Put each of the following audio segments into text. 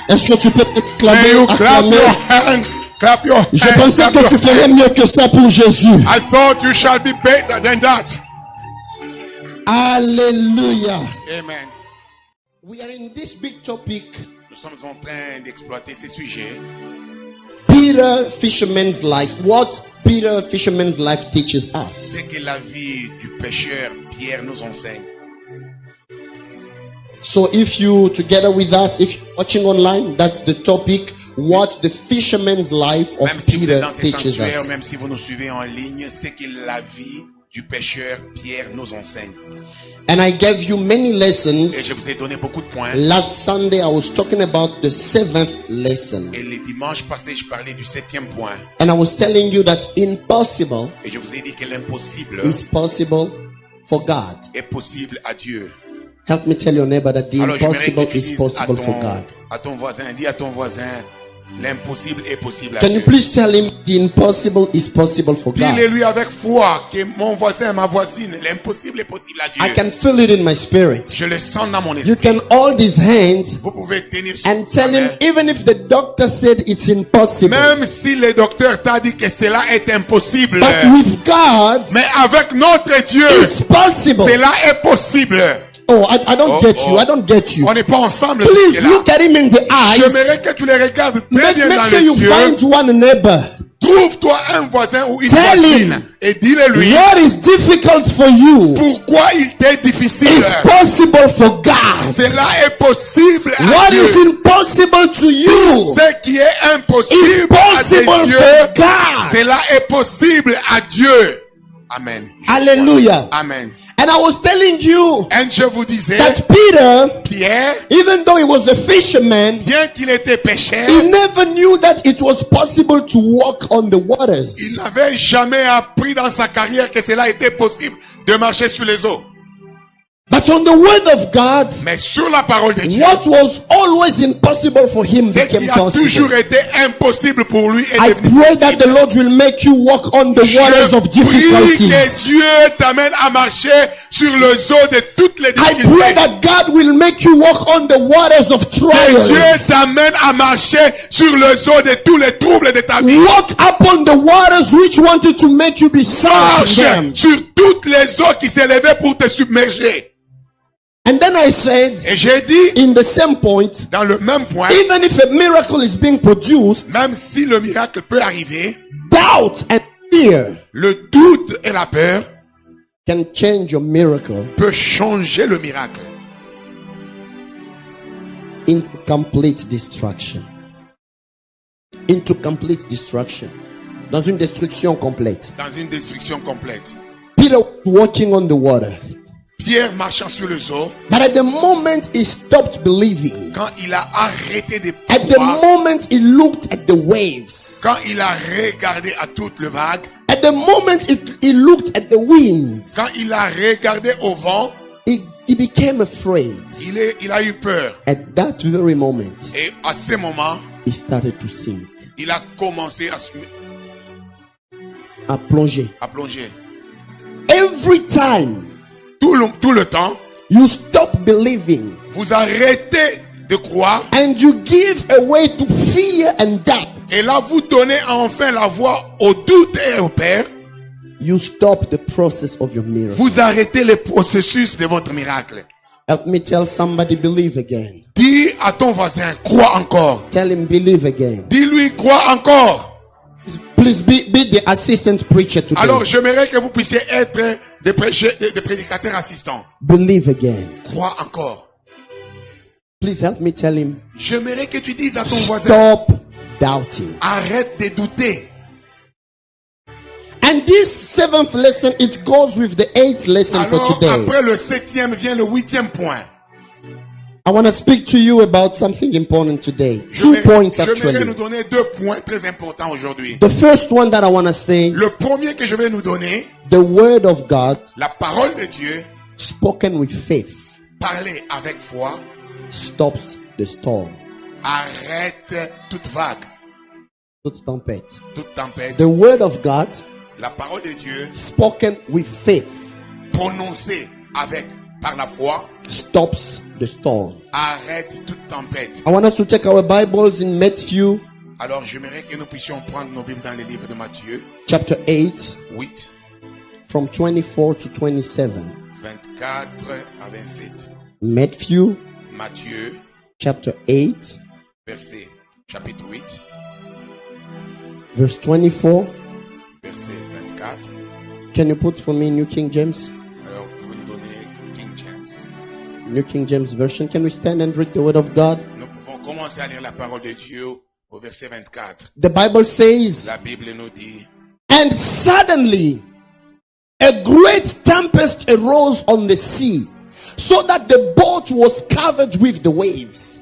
Est-ce que tu peux May clamer, you clap acclamer? your hand. Clap your hand. Je pensais clap que your tu ferais hand. mieux que ça pour Jésus. I thought you shall be better than that. Alléluia. Amen. We are in this big topic, Nous sommes en train d'exploiter ces sujets. Peter Fisherman's life. What Peter Fisherman's life teaches us. C'est que la vie du pécheur Pierre nous enseigne. So if you together with us, if you're watching online, that's the topic. What the fisherman's life of Même si vous êtes Peter dans ces teaches sanctuaires, us. même si vous nous suivez en ligne, c'est que la vie du pécheur Pierre nous enseigne. And I gave you many Et lessons. je vous ai donné beaucoup de points. Last Sunday I was talking about the 7th lesson. Et les dimanches passés, je parlais du 7e point. And I was telling you that impossible Et je vous ai dit que l'impossible is possible for God. est possible à Dieu. Help me tell your neighbor that the Alors j'aimerais impossible que tu is dises possible for God. à ton voisin, dis à ton voisin, l'impossible est possible à Can you Dieu. please tell him the impossible is possible for God? Dis-le-lui avec foi que mon voisin, ma voisine, l'impossible est possible à Dieu. I can feel it in my spirit. Je le sens dans mon You esprit. can hold his hand Vous pouvez tenir sur and sa tell him, main. even if the doctor said it's impossible, Même si le docteur t'a dit que cela est impossible. but with God, Mais avec notre Dieu, it's possible. cela est possible. Oh, I don't get you. I don't get you. On n'est pas ensemble. Please jusque-là. look at him in the eyes. J'aimerais que tu les regardes très Make, bien make dans sure les you yeux. find one neighbor. Trouve-toi un voisin ou une Tell voisine him. et dis-le-lui What is difficult for you pourquoi il t'est difficile. is possible for God. Cela est possible à What Dieu. is impossible to you Ce qui est is impossible à tes possible yeux, for God. cela est possible à Dieu. Amen. Hallelujah. Amen. And I was telling you Et je vous disais, that Peter, Pierre, even though he was a fisherman, bien qu'il était pécheur, he never knew that it was possible to walk on the waters. il n'avait jamais appris dans sa carrière que cela était possible de marcher sur les eaux. But on the word of God, Mais sur la parole de Dieu, what was always impossible for him ce qui became a toujours possible. été impossible pour lui est I devenu pray that the possible. Lord will make you walk on the waters of Je prie difficulties. que Dieu t'amène à marcher sur les eaux de toutes les I pray difficultés. that God will make you walk on the waters of Que trials. Dieu t'amène à marcher sur les eaux de tous les troubles de ta vie. Walk upon the waters which wanted to make you be sunk in Marche them. sur toutes les eaux qui s'élevaient pour te submerger. And then I said, Et j'ai dit, in the same point, dans le même point, even if a miracle is being produced, même si le miracle peut arriver, doubt and fear le doute et la peur can change your miracle peut changer le miracle into complete destruction. Into complete destruction. Dans une destruction complète. dans une destruction complète. Peter was walking on the water. Pierre marchant sur les eaux, But at the moment he stopped believing, quand il a arrêté de at the croire, moment he looked at the waves, quand il a regardé à toute le vague, at the moment he looked at the winds, quand il a regardé au vent, he became afraid. il a eu peur. At that very moment, Et à ce moment, he started to sink, il a commencé à plonger. à plonger. Every time Tout le temps, you stop believing vous arrêtez de croire and you give away to fear and doubt, et là vous donnez enfin la voix au doute et au peur. you stop the process of your miracle. Vous arrêtez le processus de votre miracle. Help me tell somebody, believe again. Dis à ton voisin, crois encore. Tell him, believe again. Dis-lui, crois encore. Please be the assistant preacher today. Alors j'aimerais que vous puissiez être des prédicateurs assistants. Believe again. Crois encore. Please help me tell him, J'aimerais que tu dises à ton voisin, stop doubting. arrête de douter. And this 7th lesson, it goes with the 8th lesson for Alors today. après le 7e vient le 8e point. I want to speak to you about something important today. 2 points J'aimerais nous actually. donner 2 points très importants aujourd'hui. The first one that I want to say, Le premier que je vais nous donner, the word of God la parole de Dieu, spoken with faith parler avec foi, stops the storm. arrête toute vague, Toute tempête. toute tempête. The word of God La parole de Dieu, spoken with faith prononcée par la foi, stops the storm. Arrête toute tempête. I want us to take our Bibles in Matthew Alors j'aimerais que nous puissions prendre nos Bibles dans le livre de Matthieu chapter 8 8, from 24 to 27. 24 à 27. Matthew Matthieu, chapter 8 chapitre 8, verse 24. verset 24. Can you put for me New King James? Alors vous pouvez nous donner King James. New King James Version. Can we stand and read the word of God? Nous pouvons commencer à lire la parole de Dieu au verset 24. The Bible says, La Bible nous dit, and suddenly a great tempest arose on the sea, so that the boat was covered with the waves,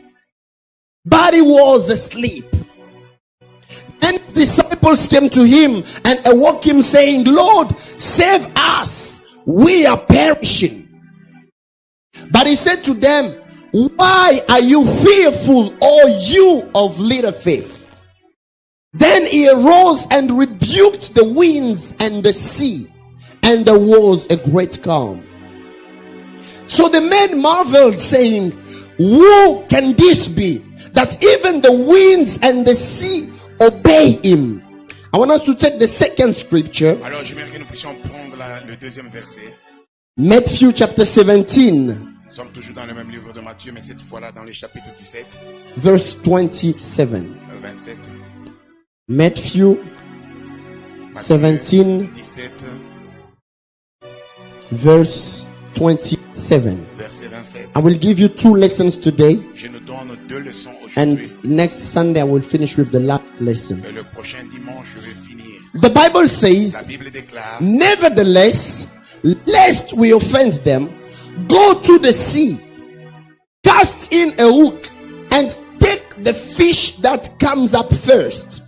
but he was asleep. And his disciples came to him and awoke him, saying, Lord, save us, we are perishing. But he said to them, why are you fearful, O you of little faith? Then he arose and rebuked the winds and the sea, and there was a great calm. So the men marveled, saying, who can this be, that even the winds and the sea obey him? I want us to take the second scripture, alors j'aimerais que nous puissions prendre le deuxième verset. Matthew chapter 17, Nous sommes toujours dans le même livre de Matthieu, mais cette fois-là dans le chapitre 17, verse 27. 27. Matthew 17, 17, verse 27. verset 27. I will give you two lessons today, Je nous donne deux leçons and aujourd'hui. next Sunday I will finish with the last lesson. Et le prochain dimanche, je vais finir. The Bible La says, Bible déclare, nevertheless, lest we offend them, go to the sea, cast in a hook, and take the fish that comes up first.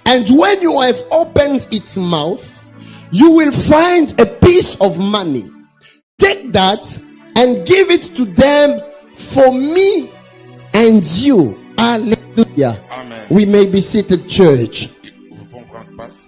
And when you have opened its mouth, you will find a piece of money. Take that and give it to them for me and you. Hallelujah. Amen. We may be seated, church. Nous pouvons prendre place.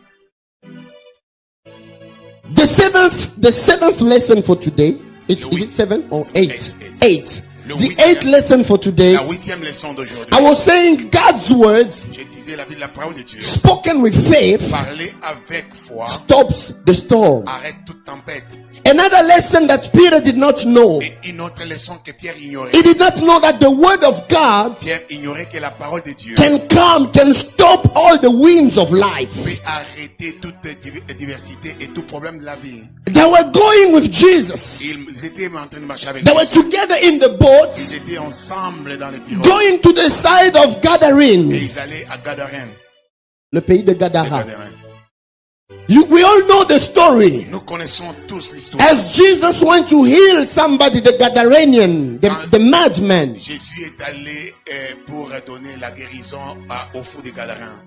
The seventh lesson for today. Is it 7 or 8? 8. The eighth lesson for today. La huitième leçon d'aujourd'hui. I was saying God's words Je disais la parole de Dieu. spoken with faith Parler avec foi. stops the storm. Arrête toute tempête. Another lesson that Peter did not know. Et une autre leçon que Pierre ignorait. He did not know that the word of God Pierre ignorait que la parole de Dieu can stop all the winds of life. peut arrêter toute diversité et tout problème de la vie. They were going with Jesus. Ils étaient en train de marcher avec They were Jésus. together in the boat, Ils étaient ensemble dans les pirogues. going to the side of Et Gadarene, ils allaient à Gadarène. le pays de Les Gadara. Gadarènes. We all know the story. Nous connaissons tous l'histoire. As Jesus went to heal somebody, the Gadarenian, the madman. Jésus est allé pour donner la guérison au fou des Gadarins.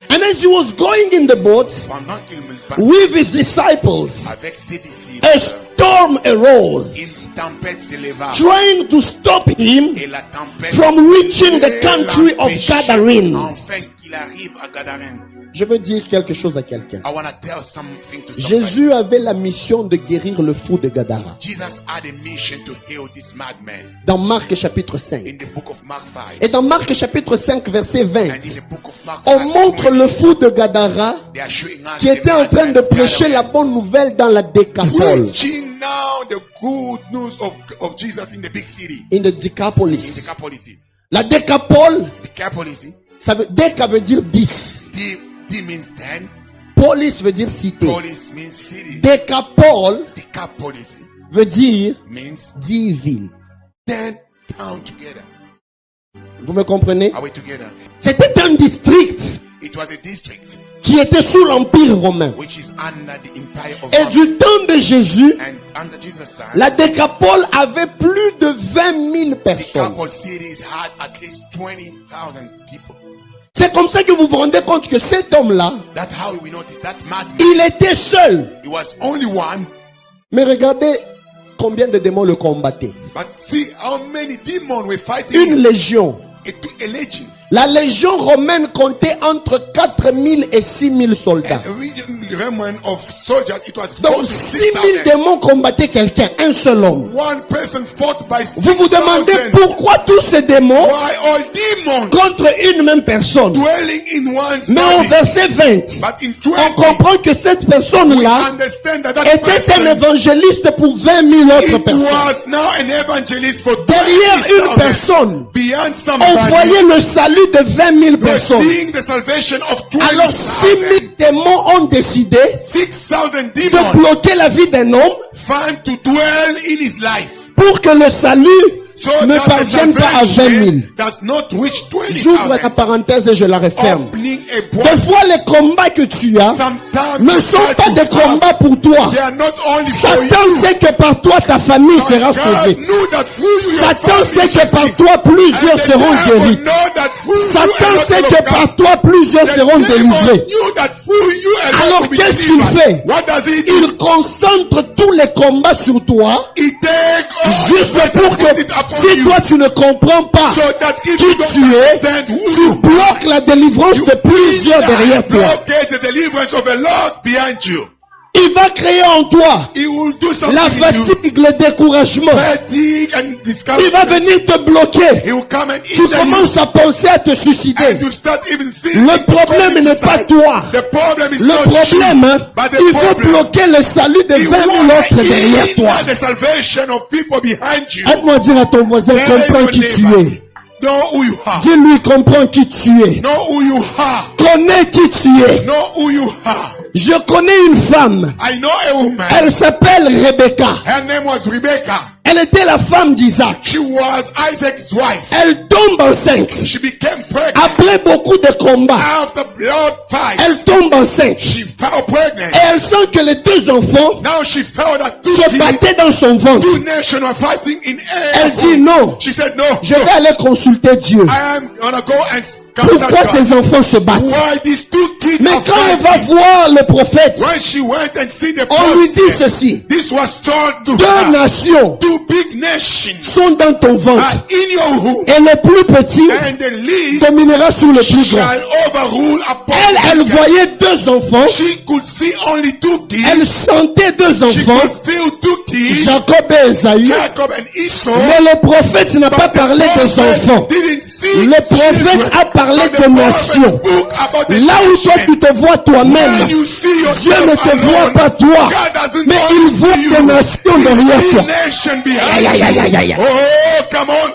And as he was going in the boat Pendant qu'il me parlait with his disciples, avec ses disciples, a storm arose, une tempête s'éleva. trying to stop him Et la tempête from reaching the country of l'empêchait Gadarenes. enfin qu'il arrive à Gadarène. Je veux dire quelque chose à quelqu'un. I want to tell something to somebody. Jésus avait la mission de guérir le fou de Gadara. Jesus had a mission to heal this madman. Dans Marc chapitre 5. In the book of Mark 5. Et dans Marc chapitre 5 verset 20, And in the book of Mark on 5, montre le fou de Gadara they are showing us qui the était en train de madman prêcher la Gadarene, bonne nouvelle dans la Décapole. preaching now the good news of Jesus in the big city. In the In Decapolis. Decapolis. La Décapole, Decapolis. Déca veut dire 10. D means 10. Polis veut dire cité. Polis means city. Décapole Decapolis veut dire means 10 villes. 10 towns together. Vous me comprenez? Are we together? C'était un district It was a district qui était sous l'Empire romain. which is under the empire of Et Rome. du temps de Jésus, And under Jesus' time, la Décapole avait plus de 20 000 personnes. Decapolis cities had at least 20,000 people. C'est comme ça que vous vous rendez compte que cet homme-là, That's how we notice that madman. il était seul. He was only one, Mais regardez combien de démons le combattaient. but see how many demons were fighting Une him. légion. a legion. La légion romaine comptait entre 4000 et 6000 soldats. A remnant of soldiers, it was Donc 6000 démons combattaient quelqu'un, un seul homme. One person fought by 6,000. Vous vous demandez pourquoi tous ces démons Why all demons contre une même personne. dwelling in one's Mais au body? verset 20, But in on 20, comprend que cette personne-là understand that était un person, évangéliste pour 20 000 autres it personnes. was now an evangelist for Derrière une 20,000. personne, Beyond on somebody, voyait le salut de 20 000 we're personnes. seeing the salvation of Alors 6 000 20,000. démons ont décidé 6,000 de demons bloquer la vie d'un homme found to dwell in his life. pour que le salut So ne that the parvienne pas à 20 000. salvation does not reach J'ouvre la 20,000. parenthèse et je la referme. Opening a Des point. fois, les combats que tu as Sometimes ne sont pas des combats pour toi. they are not only for Satan you. sait que par toi, ta famille sera God sauvée. knew that through you, your Satan family sait que shall par see. toi, And plusieurs the seront devil guéris. know that through you Satan a lot sait will que come. par toi, plusieurs The seront devil délivrés. knew that through you a lot Alors will be qu'est-ce qu'il delivered. fait? What does he do? Il concentre tous les combats sur toi, He take all juste the pour put it que upon si you. toi tu ne comprends pas So that if qui you don't tu es, understand who tu you bloques la délivrance de plusieurs derrière toi. blockade the deliverance of a Lord behind you. Il va créer en toi He will do something la in you. fatigue, le découragement. Fatigue and Il discouragement. va venir te bloquer. He will come and Tu hinder you. commences à penser à te suicider. And you start even thinking Le to problème commit n'est pas suicide. toi. The problem is Le not problème, you, hein, but the il veut problem. bloquer le salut de He 20 000 wants autres derrière toi. the salvation of people behind you. Aide-moi à dire à ton voisin, Tell comprends your qui tu neighbor. es. Know who you are. Dis-lui, comprends qui tu es. Know who you are. Connais qui tu es. Know who you are. Je connais une femme. I know a woman. Elle s'appelle Rebecca. Her name was Rebecca. Elle était la femme d'Isaac. She was Isaac's wife. Elle tombe enceinte. She became pregnant. Après beaucoup de combats, After blood fights, elle tombe enceinte. she fell pregnant. Et elle sent que les deux enfants Now she felt that two se kids, battaient dans son ventre. two nations were fighting in air. Elle dit non, She said, no, je vais aller consulter Dieu. I am gonna go and consult Pourquoi God. ces enfants se battent? Why these two kids Mais are quand elle va fighting? voir le prophète, When she went and see the on lui dit prophet, ceci. this was told to Deux her. nations Two big nations sont dans ton ventre. are in your womb, Et le plus petit and the least dominera sur le plus grand. shall overrule upon Elle the bigger. voyait deux enfants. She could see only two kids. Elle sentait deux She enfants, could feel two kids, Jacob et Esaü. Jacob and Esau. Mais le prophète n'a pas But the parlé des prophet enfants. didn't see Le prophète children. a parlé But the des prophet nations. spoke about the Là où toi nation. tu te vois toi-même, When you see yourself Dieu ne te alone, voit pas toi, God doesn't mais only il voit see des you. nations derrière He toi. nation behind Aïe, aïe, aïe, aïe, aïe. you. Oh, come on.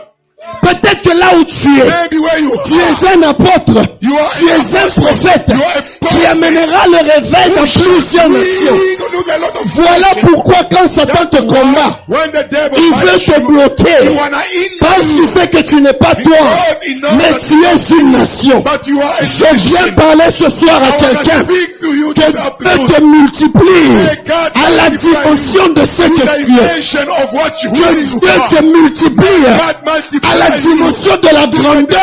Peut-être que là où tu es, Maybe where you tu are, es un apôtre, you are tu es un prophète you are a qui amènera le réveil dans plusieurs nations. Voilà pourquoi quand Satan te combat, When the devil il veut fights te you, bloquer. you wanna hinder Parce qu'il sait que tu n'es pas toi, mais tu es une nation. but you are a Je viens parler ce soir à I wanna quelqu'un speak to you que this Dieu afternoon. te multiplie à la dimension de ce que tu es. Dimension of what you Que really Dieu are. te multiplie God à la multiplies you. dimension de la grandeur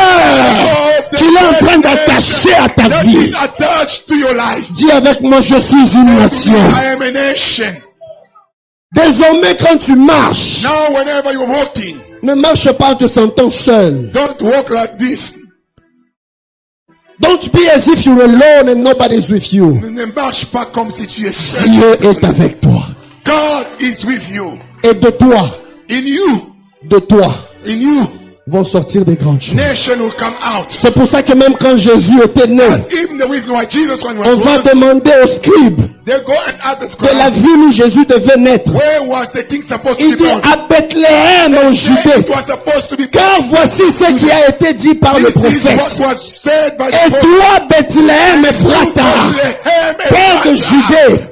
qu'il est en train d'attacher à ta That vie. is attached to your life. Dis avec moi, je suis une nation. I am a nation. Désormais, quand tu marches, Now whenever you're walking, ne marche pas en te sentant seul. don't walk like this. Don't be as if you're alone and nobody's with you. Ne marche pas comme si tu es seul. Dieu est avec toi. God is with you. Et de toi, In you. In you. vont sortir des grandes choses. Nation will come out. C'est pour ça que même quand Jésus était né, And even the reason why Jesus when on was va born, demander aux scribes they go and ask the de la scribes, ville où Jésus devait naître. where was the king supposed to Il be dit born? à Bethléem en It Judée. was supposed to be Car voici ce qui a été dit par le This is prophète. what was said by Et the prophet. toi, Bethléem Ephrata, père de Judée,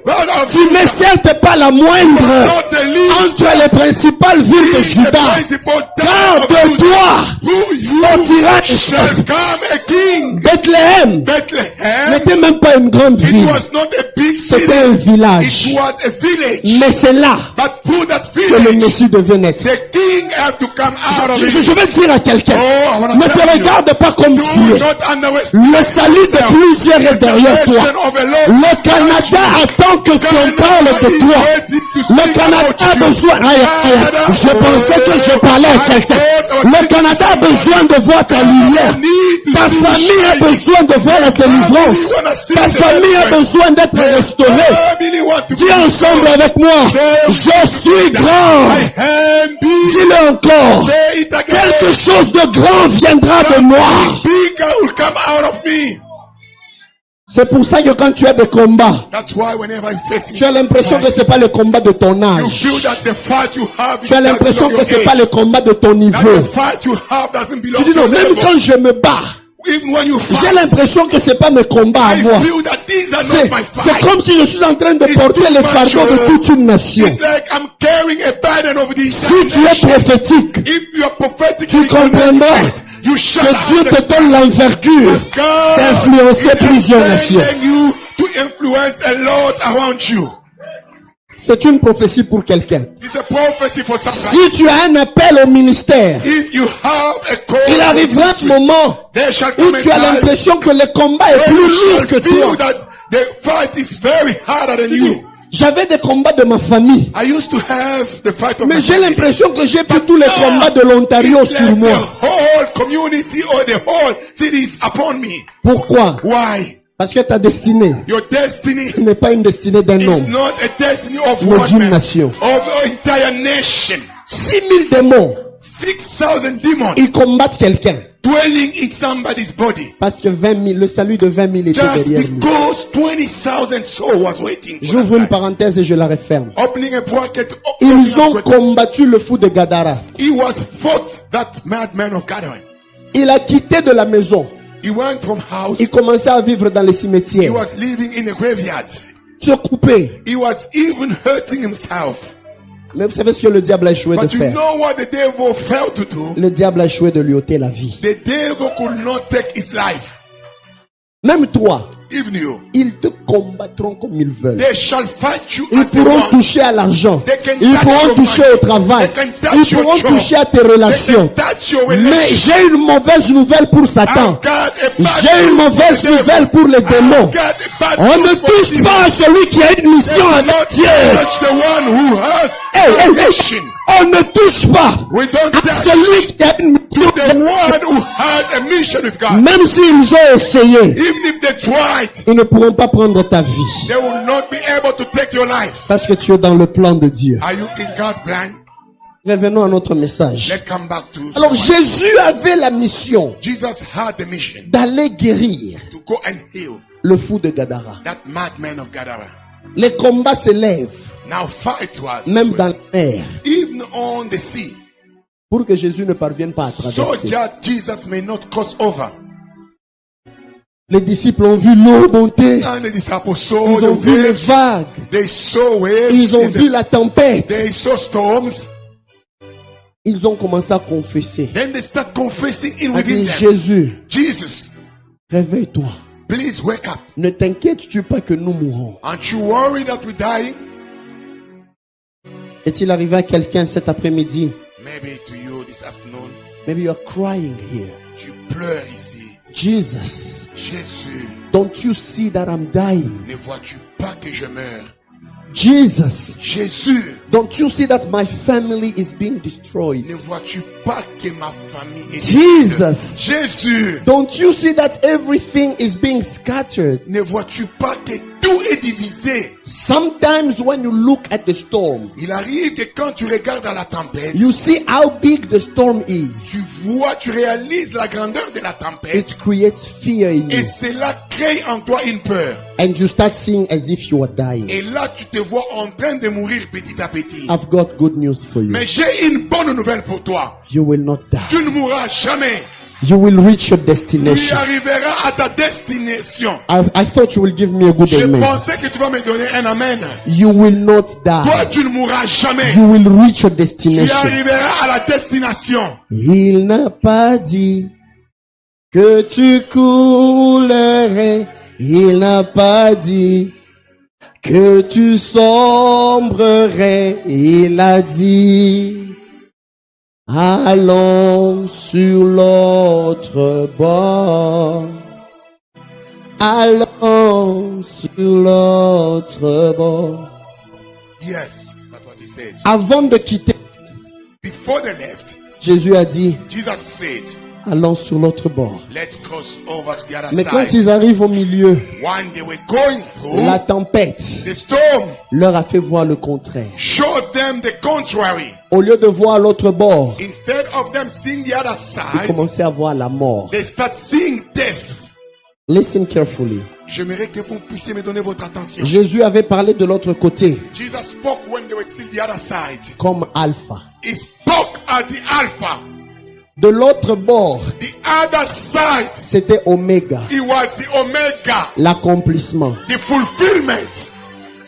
tu n'es certes pas la moindre entre les principales villes de Juda. Car de toi sortira un chef. shall come a king. Bethléem Bethlehem, n'était même pas une grande it ville. was not a big C'était un city. village. It was a village. Mais c'est là But through that que le village, Messie devait naître. the king had to come out of Je it. vais dire à quelqu'un, Oh, I wanna ne tell te you, regarde pas comme tu do es. not underestimate Le salut de plusieurs est derrière toi. of a Lord. Le Canada attend que tu parle de toi. Le Canada a besoin. Aïe, aïe, je pensais que je parlais à quelqu'un. Le Canada a besoin de voir ta lumière. Ta famille a besoin de voir la délivrance. Ta famille a besoin d'être restaurée. Dis ensemble avec moi, je suis grand. Dis-le encore. Quelque chose de grand viendra de moi. C'est pour ça que quand tu as des combats, tu as l'impression que c'est pas le combat de ton âge. Tu as l'impression que c'est pas le combat de ton niveau. Tu dis non, même quand je me bats, j'ai l'impression que c'est pas mes combats à moi. C'est comme si je suis en train de porter le fardeau de toute une nation. Si tu es prophétique, tu comprendras que Dieu te donne l'envergure d'influencer plusieurs nations. C'est une prophétie pour quelqu'un. Si tu as un appel au ministère, il arrivera un moment où tu as l'impression que le combat est plus lourd que toi. J'avais des combats de ma famille. Mais j'ai l'impression que j'ai pris tous les combats de l'Ontario sur moi. Pourquoi? Parce que ta destinée n'est pas une destinée d'un homme, mais d'une nation. 6000 démons, ils combattent quelqu'un. Parce que le salut de 20 000 était derrière lui. J'ouvre une parenthèse et je la referme. Ils ont combattu le fou de Gadara. Il a quitté de la maison. Il commençait à vivre dans les cimetières. Se couper. Mais vous savez ce que le diable a échoué de faire? Le diable a échoué de lui ôter la vie. Même toi, ils te combattront comme ils veulent. Ils pourront toucher à l'argent. Ils pourront toucher au travail. Ils pourront toucher à tes relations. Mais j'ai une mauvaise nouvelle pour Satan. J'ai une mauvaise nouvelle pour les démons. On ne touche pas à celui qui a une mission avec Dieu. On ne touche pas à celui qui a une mission. Même s'ils ont essayé, ils ne pourront pas prendre ta vie. Parce que tu es dans le plan de Dieu. Revenons à notre message. Alors Jésus avait la mission d'aller guérir le fou de Gadara. Les combats s'élèvent. Même dans l'air. Pour que Jésus ne parvienne pas à traverser. Les disciples ont vu l'eau monter. Ils ont vu les vagues. Ils ont vu la tempête. Ils ont commencé à confesser. À dire, Jésus, réveille-toi. Please wake up. Ne t'inquiètes-tu pas que nous mourrons? Aren't you worried that we're dying? Est-il arrivé à quelqu'un cet après-midi? Maybe to you this afternoon. Maybe you are crying here. Tu pleures ici. Jesus. Jésus. Don't you see that I'm dying? Ne vois-tu pas que je meurs? Jesus. Jésus. Don't you see that my family is being destroyed? Ne vois-tu pas que ma famille est Jesus. Jésus. Don't you see that everything is being scattered? Ne vois-tu pas que tout est divisé? Sometimes when you look at the storm, il arrive que quand tu regardes à la tempête, you see how big the storm is. Tu réalises la grandeur de la tempête. It creates fear in you. Et cela crée en toi une peur. And you start seeing as if you are dying. Et là, tu te vois en train de mourir petit à petit. I've got good news for you. Mais j'ai une bonne nouvelle pour toi. You will not die. Tu ne mourras jamais. You will reach your destination. Tu arriveras à ta destination. I thought you will give me a good amen. Je pensais que tu vas me donner un amen. You will not die. Toi, tu ne mourras jamais. You will reach your destination. Tu arriveras à la destination. Il n'a pas dit que tu coulerais. Il n'a pas dit que tu sombrerais. Il a dit allons sur l'autre bord. Allons sur l'autre bord. Yes, that's what he said. Avant de quitter, before they left, Jésus a dit, Jesus said, allons sur l'autre bord. let's cross over to the other Mais quand side. ils arrivent au milieu, When they were going through, la tempête the storm leur a fait voir le contraire. showed them the contrary. Au lieu de voir l'autre bord, Instead of them seeing the other ils side, commençaient à voir la mort. they start seeing death. Listen carefully. J'aimerais que vous puissiez me donner votre attention. Jésus avait parlé de l'autre côté Jesus spoke when they were still the other side. comme alpha. He spoke as the Alpha. De l'autre bord, The other side, c'était oméga, he was the Omega, l'accomplissement. the fulfillment.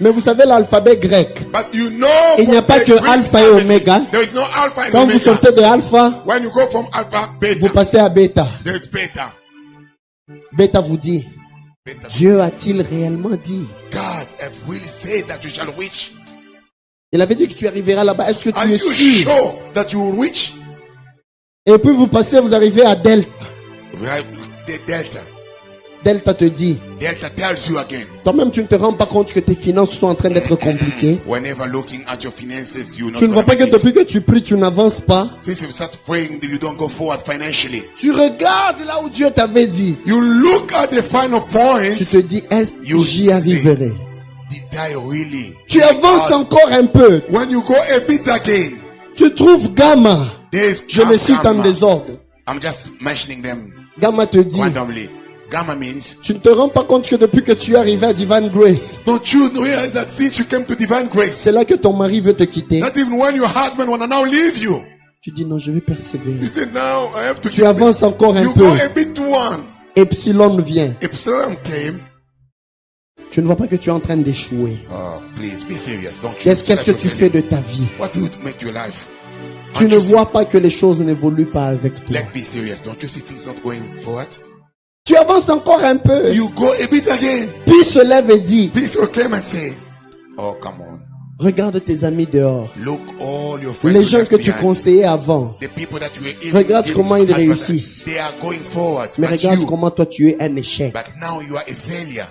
Mais vous savez l'alphabet grec, But you know, il n'y a from pas the que Greek alpha et alphabet, oméga. there is no Alpha and Quand vous Omega. sortez de alpha, When you go from Alpha, vous Beta, passez à bêta. there's Beta. Bêta vous dit, Beta. Dieu a-t-il réellement dit? God have really said that you shall reach. Il avait dit que tu arriveras là-bas. Est-ce que Are tu es you sûr? sure that you will reach? Et puis vous passez, vous arrivez à delta. Right, the Delta. Delta te dit, Delta tells you again. toi-même tu ne te rends pas compte que tes finances sont en train d'être compliquées. Whenever looking at your finances, you know. Tu ne vois pas que depuis que tu pries, tu n'avances pas. Since you start praying, you don't go forward financially. Tu regardes là où Dieu t'avait dit. You look at the final point. Tu te dis, est-ce que You j'y see. arriverai? Did I really? Tu avances encore un peu. When you go a bit again, Tu trouves Gamma. there's Je le cite en Gamma. désordre. I'm just mentioning them Gamma te dit, randomly. Gamma means, tu ne te rends pas compte que depuis que tu es arrivé à Divine Grace, don't you realize that since you came to divine grace, c'est là que ton mari veut te quitter. not even when your husband wanna now leave you, Tu dis non, je vais you persévérer. say now I have to. Tu avances encore un You peu. go a bit one. Epsilon vient. Epsilon came. Tu ne vois pas que tu es en train d'échouer. Oh, please be serious. Don't you? Qu'est-ce que tu fais de ta vie? What do you make your life? Tu Aren't ne you vois pas que les choses n'évoluent pas avec toi. Let's be serious. Don't you see things not going forward? Tu avances encore un peu. You go a bit again. Puis se lève et dit, Peace will come and say, oh, come on. regarde tes amis dehors. Look all your friends. Les who gens left que tu behind. conseillais avant. The people that you were even Regarde giving comment ils advice, réussissent. They are going forward. Mais But regarde you, comment toi tu es un échec. but now you are a failure.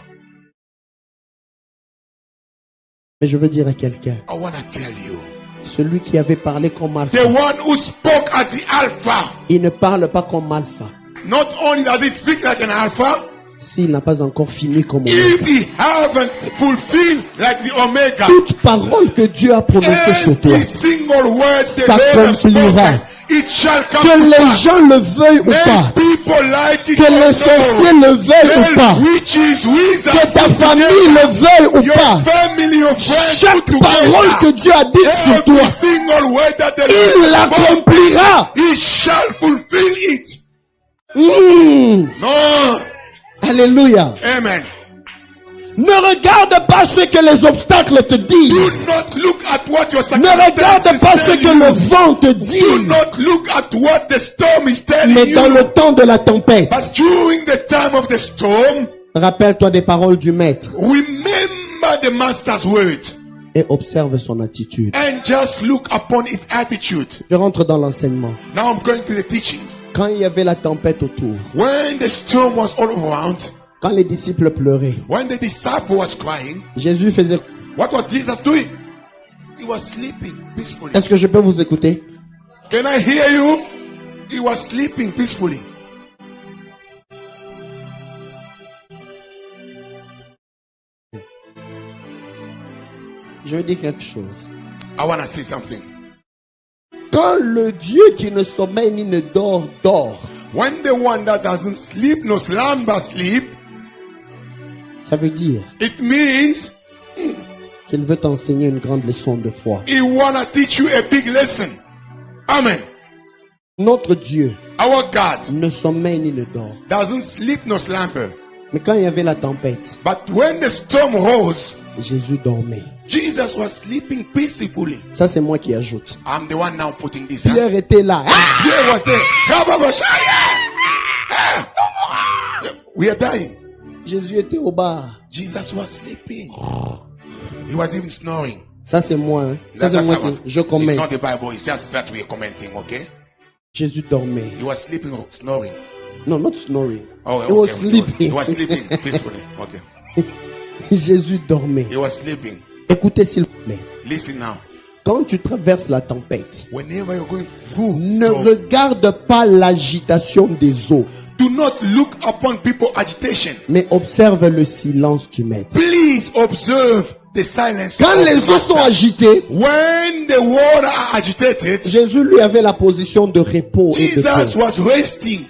Mais je veux dire à quelqu'un, I want to tell you. celui qui avait parlé comme alpha, The one who spoke as the Alpha. il ne parle pas comme alpha Not only does he speak like an Alpha, s'il n'a pas encore fini comme if oméga. he haven't fulfilled like the Omega, Toute parole que Dieu a prononcée sur toi, every single word the s'accomplira. Lord has spoken, it shall come que to les pass. gens le veuillent ou Let pas, people like it que or les no. sorciers le veuillent ou pas, Let witches, wizards, que ta put famille together, le veuille ou your pas, family, your friends chaque put parole que together, Dieu a dite sur every toi, single word that the il Lord has spoken, l'accomplira. he shall fulfill it. No. Alléluia. Amen. Ne regarde pas ce que les obstacles te Do disent. not look at what your Ne regarde circumstances pas ce tell que you. le vent te Do dit. not look at what the storm is telling Mais dans you. le temps de la tempête, But during the time of the storm, rappelle-toi des paroles du maître remember the master's word et observe son attitude. and just look upon his attitude. Je rentre dans l'enseignement. Now I'm going to the teachings. Quand il y avait la tempête autour, When the storm was all around, quand les disciples pleuraient, when the disciple was crying, Jésus faisait... what was Jesus doing? He was sleeping peacefully. Est-ce que je peux vous écouter? Can I hear you? He was sleeping peacefully. Je veux dire quelque chose. I want to say something. Quand le Dieu qui ne sommeille ni ne dort, dort, When the one that doesn't sleep, no slumber sleep, ça veut dire it means qu'il veut t'enseigner une grande leçon de foi. he wanna teach you a big lesson. Amen. Notre Dieu Our God ne sommeille ni ne dort. doesn't sleep, no slumber. Mais quand il y avait la tempête, But when the storm rose, Jésus dormait. Jesus was sleeping peacefully. Ça, c'est moi qui ajoute. I'm the one now putting this. Huh? Pierre était là. Ah! Pierre was saying, we are dying. Jésus était au bar. Jesus was sleeping. He was even snoring. Ça, c'est moi. Hein. Ça, c'est That's moi how qui... it was. Je It's not commente. the Bible. It's just that we are commenting, okay? Jésus dormait. He was sleeping, snoring. No, not snoring. Oh, He was sleeping. He was sleeping peacefully. Okay. Jésus dormait. He was sleeping. Écoutez s'il vous plaît. Listen now. Quand tu traverses la tempête, whenever you're going through ne storm, regarde pas l'agitation des eaux, do not look upon people agitation. mais observe le silence du maître. Please observe the silence Quand of les eaux master. sont agitées, When the water are agitated, Jésus lui avait la position de repos et de Jesus paix. was resting.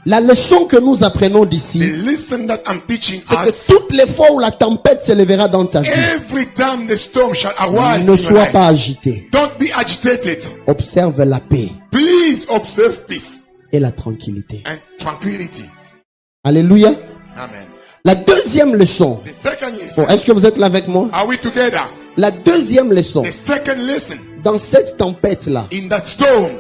La leçon que nous apprenons The d'ici, lesson that I'm teaching c'est que us, toutes les fois où la tempête s'élèvera dans ta vie, every time the storm shall arise ne in your sois life, pas agité. don't be agitated. Observe la paix Please observe peace et la tranquillité. and tranquility. Alléluia. Amen. La deuxième leçon. The second Bon, lesson, est-ce que vous êtes là avec moi? are we together? La deuxième leçon. The second lesson, Dans cette tempête-là, in that storm,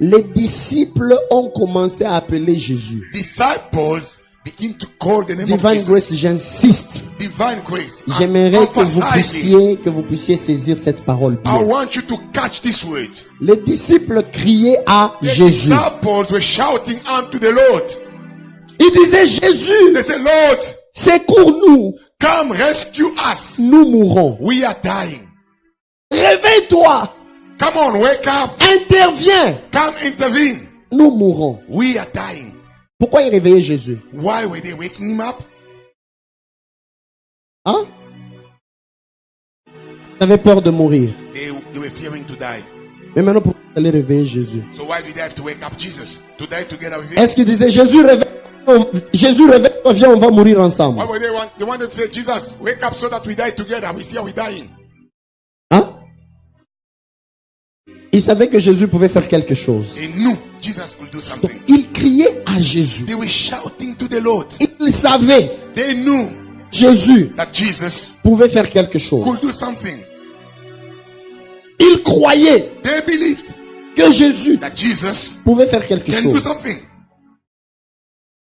les disciples ont commencé à appeler Jésus. disciples begin to call the name of Divine Jesus. Grace, j'insiste. Divine grace. I'm J'aimerais emphasizing. que vous puissiez saisir cette parole I bien. want you to catch this word. Les disciples criaient à The Jésus. disciples were shouting unto the Lord. Ils disaient, Jésus, They said, Lord, secours-nous, come rescue us. nous mourrons. We are dying. Réveille-toi, Come on, wake up. interviens, Come intervene. nous mourrons. We are dying. Pourquoi ils réveillaient Jésus? Why were they waking him up? Hein? Ils avaient peur de mourir. They were fearing to die. Mais maintenant, pourquoi ils allaient réveiller Jésus? So why did they have to wake up Jesus? To die together with him? Est-ce qu'ils disaient, Jésus réveille-toi, viens, on va mourir ensemble? Why were they wanted to say, Jesus, wake up so that we die together. We see how we're dying. Hein? Ils savaient que Jésus pouvait faire quelque chose. They knew Jesus could do something. Ils criaient à Jésus. They were shouting to the Lord. Ils savaient They knew Jésus that Jesus pouvait faire quelque chose. could do something. Ils croyaient They believed que Jésus that Jesus pouvait faire quelque can do chose. something.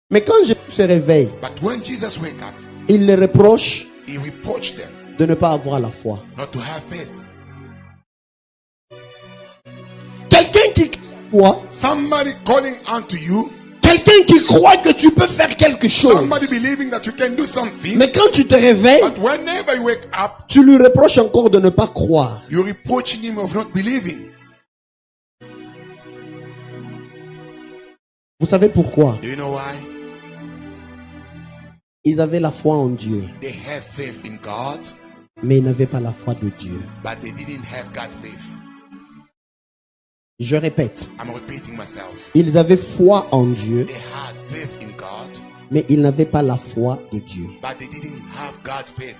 Mais quand Jésus se réveille, But when Jesus wake up, il les reproche he reproached them de ne pas avoir la foi. not to have faith. Quelqu'un qui croit, Somebody calling unto you, quelqu'un qui croit que tu peux faire quelque chose. somebody believing that you can do something, Mais quand tu te réveilles, but whenever you wake up, tu lui reproches encore de ne pas croire. you're reproaching him of not believing. Vous savez pourquoi? Do you know why? Ils avaient la foi en Dieu, They have faith in God, mais ils n'avaient pas la foi de Dieu. but they didn't have God faith. Je répète, I'm repeating myself. ils avaient foi en Dieu, They had faith in God, mais ils n'avaient pas la foi de Dieu. but they didn't have God faith.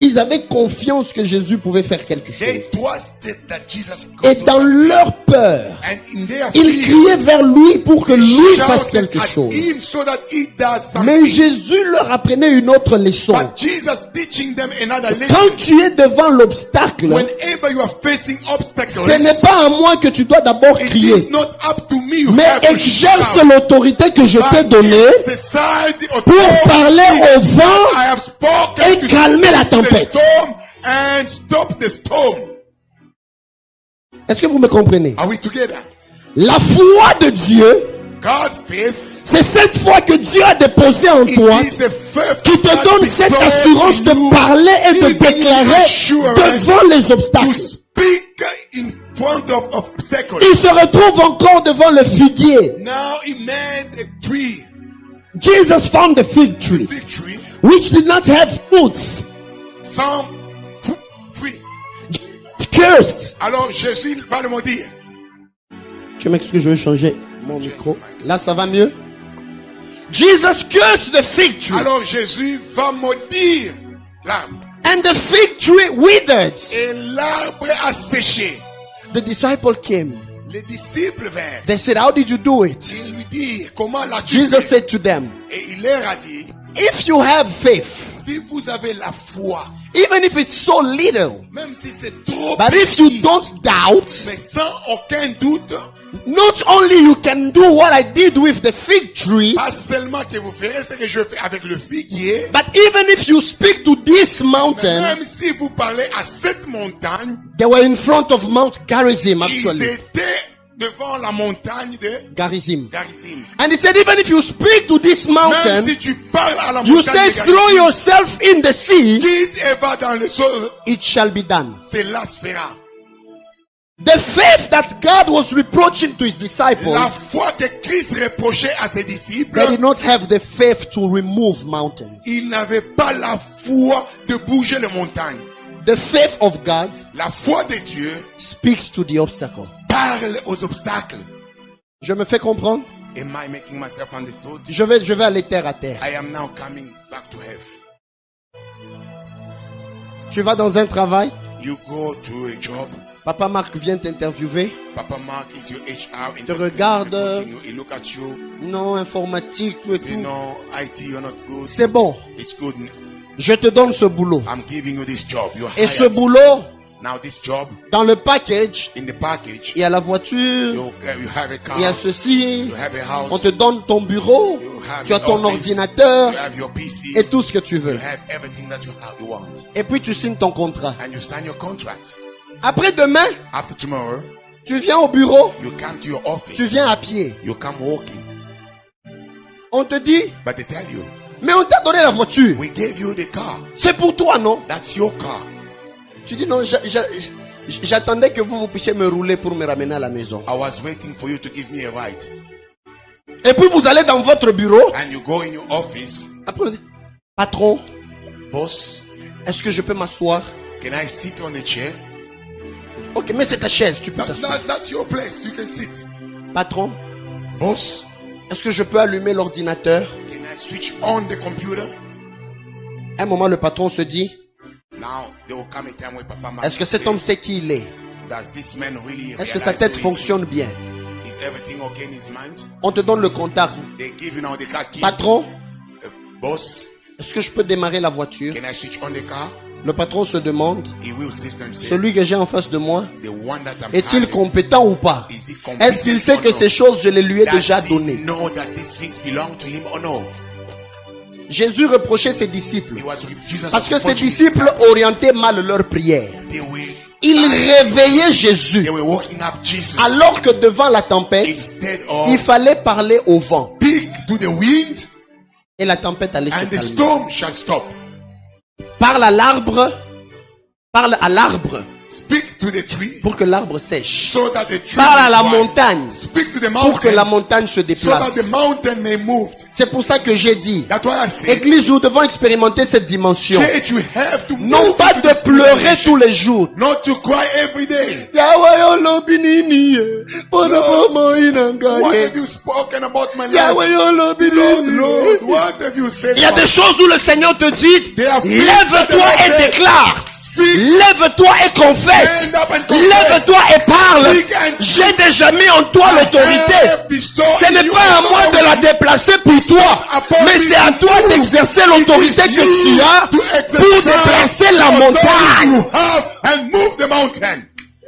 Ils avaient confiance que Jésus pouvait faire quelque They chose. trusted that Jesus Et could do dans something. leur peur, And in their ils fear, criaient vers lui pour que they lui fasse shouted quelque at chose. him so that he does Mais something. Jésus leur apprenait une autre leçon. But Jesus teaching them another lesson. Quand tu es devant l'obstacle, Whenever you are facing obstacles, ce n'est pas à moi que tu dois d'abord it is crier, not up to me. You mais have to exerce shout. l'autorité que je t'ai But donnée exercise the pour authority parler au vent I have spoken et to calmer la the tempête. storm and stop the storm. Est-ce que vous me comprenez? Are we together? La foi de Dieu, God's faith c'est cette foi que Dieu a déposée en it toi is the faith qui te that donne cette bestowed assurance in de you, parler et de giving you déclarer assurance devant les to obstacles. speak in front of obstacles. Il se retrouve encore devant le figuier. Now he made a tree, Jesus found the fig tree, fig tree, which did not have fruits. some tree. Cursed. Alors Jésus va le maudire. Je m'excuse, je vais changer mon micro. Là, ça va mieux? Jesus cursed the fig tree. Alors Jésus va maudire l'arbre. And the fig tree withered. Et l'arbre a séché. The disciple came. Les disciples vinrent. They said, how did you do it? Ils lui dirent, comment l'as-tu Jesus fait? said to them, Et il leur a dit, if you have faith, si vous avez la foi, even if it's so little, même si c'est trop but if petit, you don't doubt, mais sans aucun doute, not only you can do what I did with the fig tree, pas seulement que vous ferez ce que je fais avec le figuier, but even if you speak to this mais mountain, même si vous parlez à cette montagne, they were in front of Mount Gerizim ils actually. étaient devant la montagne de Garizim. Garizim. And he said, even if you speak to this Même mountain, si tu parles à la you montagne say, de throw Garizim, yourself in the sea, quitte et va dans le sol, it shall be done. cela se fera. The faith that God was reproaching to his La disciples, foi que Christ reprochait à ses disciples, they did not have the faith to remove mountains. ils n'avaient pas la foi de bouger les montagnes. The faith of God La foi de Dieu speaks to the obstacle. parle aux obstacles. Je me fais comprendre? Am I making myself understood? Je vais aller terre à terre. I am now coming back to earth. Tu vas dans un travail, You go to a job. Papa Marc vient t'interviewer. Papa Mark is your HR. Te regarde. He look at you. Non, informatique, tout et Say, tout. no, IT, you're not good. C'est bon. It's good. Je te donne ce boulot. I'm giving you this job. You're Et ce hired. boulot, Now this job, dans le package, in the package, il y a la voiture, you have a car. il y a ceci. You have a house. On te donne ton bureau. You have Tu as an ton office, ordinateur You have your PC. et tout ce que tu veux. You have everything that you want. Et puis tu signes ton contrat. And you sign your contract. Après demain, After tomorrow, tu viens au bureau, you come to your office. tu viens à pied. You come walking. On te dit, But they tell you, mais on t'a donné la voiture. we gave you the car. C'est pour toi, non? That's your car. Tu dis non, j'attendais que vous puissiez me rouler pour me ramener à la maison. I was waiting for you to give me a ride. Et puis vous allez dans votre bureau. And you go in your office. Après, on dit, patron, Boss, est-ce que je peux m'asseoir? can I sit on a chair? Ok, mais c'est ta chaise, tu peux That's t'asseoir. your place. You can sit. Patron, Boss, est-ce que je peux allumer l'ordinateur? can I switch on the computer? À un moment, le patron se dit, Now, there will come a time where Papa Mark est-ce que cet will homme say, sait qui il est? does this man really Est-ce que sa realize tête who he fonctionne bien? is? Is everything okay in his mind? On te donne le contact. They give you now the car keys. Patron, Boss, est-ce que je peux démarrer la voiture? can I switch on the car? Le patron se demande, He will sit and say, celui que j'ai en face de moi, the one that I'm est-il having, compétent ou pas? is he competent Est-ce qu'il sait or que not? ces choses, je les lui ai déjà Does he données? know that these things belong to him or no? Jésus reprochait ses disciples. Jesus Parce que was ses watching his disciples disciples. orientaient mal leur prière. They were, Ils réveillaient Jésus. they were walking up Jesus. Alors que devant la tempête, Instead of il fallait parler au vent. speak to the wind, Et la tempête allait se and the calmer. storm shall stop. Parle à l'arbre. Parle à l'arbre Speak to the tree, pour que l'arbre sèche. so that the tree Parle à la will dry. montagne Speak to the pour que la mountain, montagne se so that déplace. the mountain may move. C'est pour ça que j'ai dit, That's why I say, Église, nous devons expérimenter cette dimension. church, you have to Non move pas into de this pleurer dimension. tous les jours. Not to cry every day. Yahweh olobi nini, bonobomo inangaye. What have you spoken about my life? Yahweh olobi Lord, nini. Lord, what have you said? Il y a des choses où le Seigneur te dit, They are lève-toi et déclare. Speak. Lève-toi et confesse. Stand up and confess. Lève-toi et parle. Speak and J'ai déjà mis en toi l'autorité. Ce n'est pas à moi de la déplacer pour toi, mais c'est à toi d'exercer l'autorité que tu as pour déplacer la montagne. And move the mountain.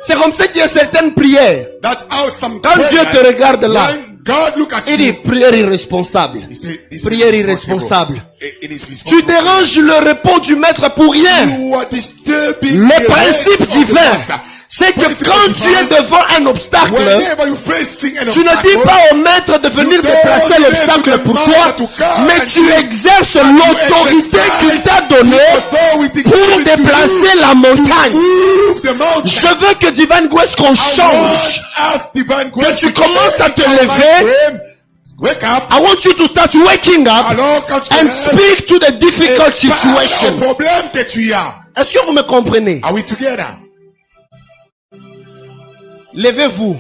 C'est comme ça qu'il y a certaines prières. That's how some Quand Dieu te regarde là, when God look at il dit you, prière irresponsable. he say, this is Prière irresponsible. irresponsable. It is Tu responsible. déranges le repos du maître pour rien. You are disturbing Le the principe rest of the divin, master. c'est que quand tu es devant un obstacle, Whenever you facing an tu ne obstacle, dis pas au maître de venir déplacer l'obstacle pour toi, mais tu exerces l'autorité qu'il t'a donnée pour déplacer la montagne. move the mountain. Je veux que Divine Grace qu'on change. Que tu commences à te lever. Wake up. I want you to start waking up Alors quand tu and lèves, speak to the difficult parle au situation. problème que tu as. Est-ce que vous me comprenez? Are we together? Levez-vous.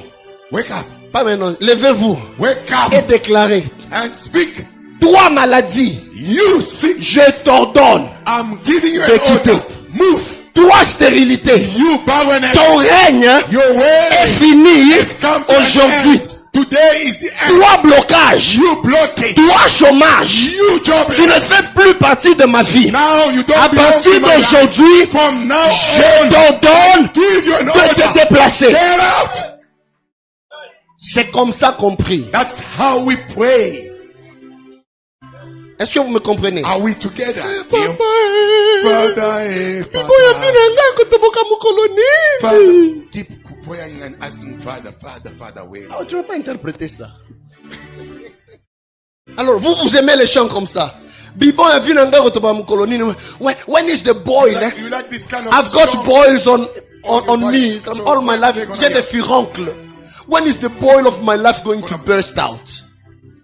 Wake up. Pas maintenant. Levez-vous. Wake up Et déclarez. and speak. Toi, maladie, You sick. je t'ordonne I'm giving you de an quitter. order. Move. Toi, stérilité, You barrenness. ton règne Your est way fini is come to an aujourd'hui. end. Today is the end. Toi, blocage. You blockade. Toi, chômage. You job. Tu ne fais plus partie de ma vie. Now you don't À belong partir to my life. d'aujourd'hui, From now je on, t'ordonne give you an de order. te déplacer. Get out. C'est comme ça qu'on prie. That's how we pray. Est-ce que vous me comprenez? Are we together? Papa, Father, Iboya sinanga kutoboka mukoloni. Father, keep praying and asking, Father, Father, Father, where? Ah, tu ne vas pas interpréter ça. Alors, vous aimez les chants comme ça. Bibon a vu nanga kotoba mkoloni. When is the boil? You like this kind of I've got song? boils on me all my life. J'ai des furoncles. When is the boil of my life going to burst out?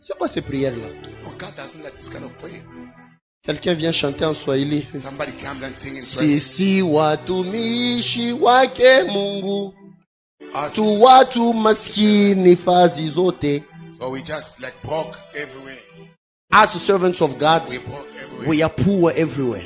C'est quoi ces prières-là? Oh, God doesn't like this kind of prayer. Quelqu'un vient chanter en Swahili. Somebody comes and sing in Swahili. Sisi watumishi wake Mungu, Us. tu watu maskini fazi zote. So we just like broke everywhere. As the servants of God, We broke everywhere. we are poor everywhere.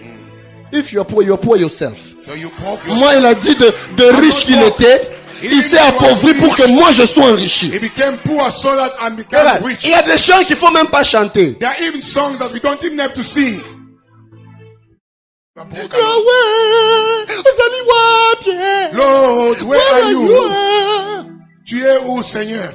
If you are poor yourself. So you broke Moi, il a dit de riche qu'il était, il s'est appauvri pour que moi je sois enrichi. He became poor so that I became Regarde, rich. il y a des chants qu'il faut même pas chanter. There are even songs that we don't even have to sing. Yahweh, ozali wapi? Lord, where Where are you? Tu es où, Seigneur?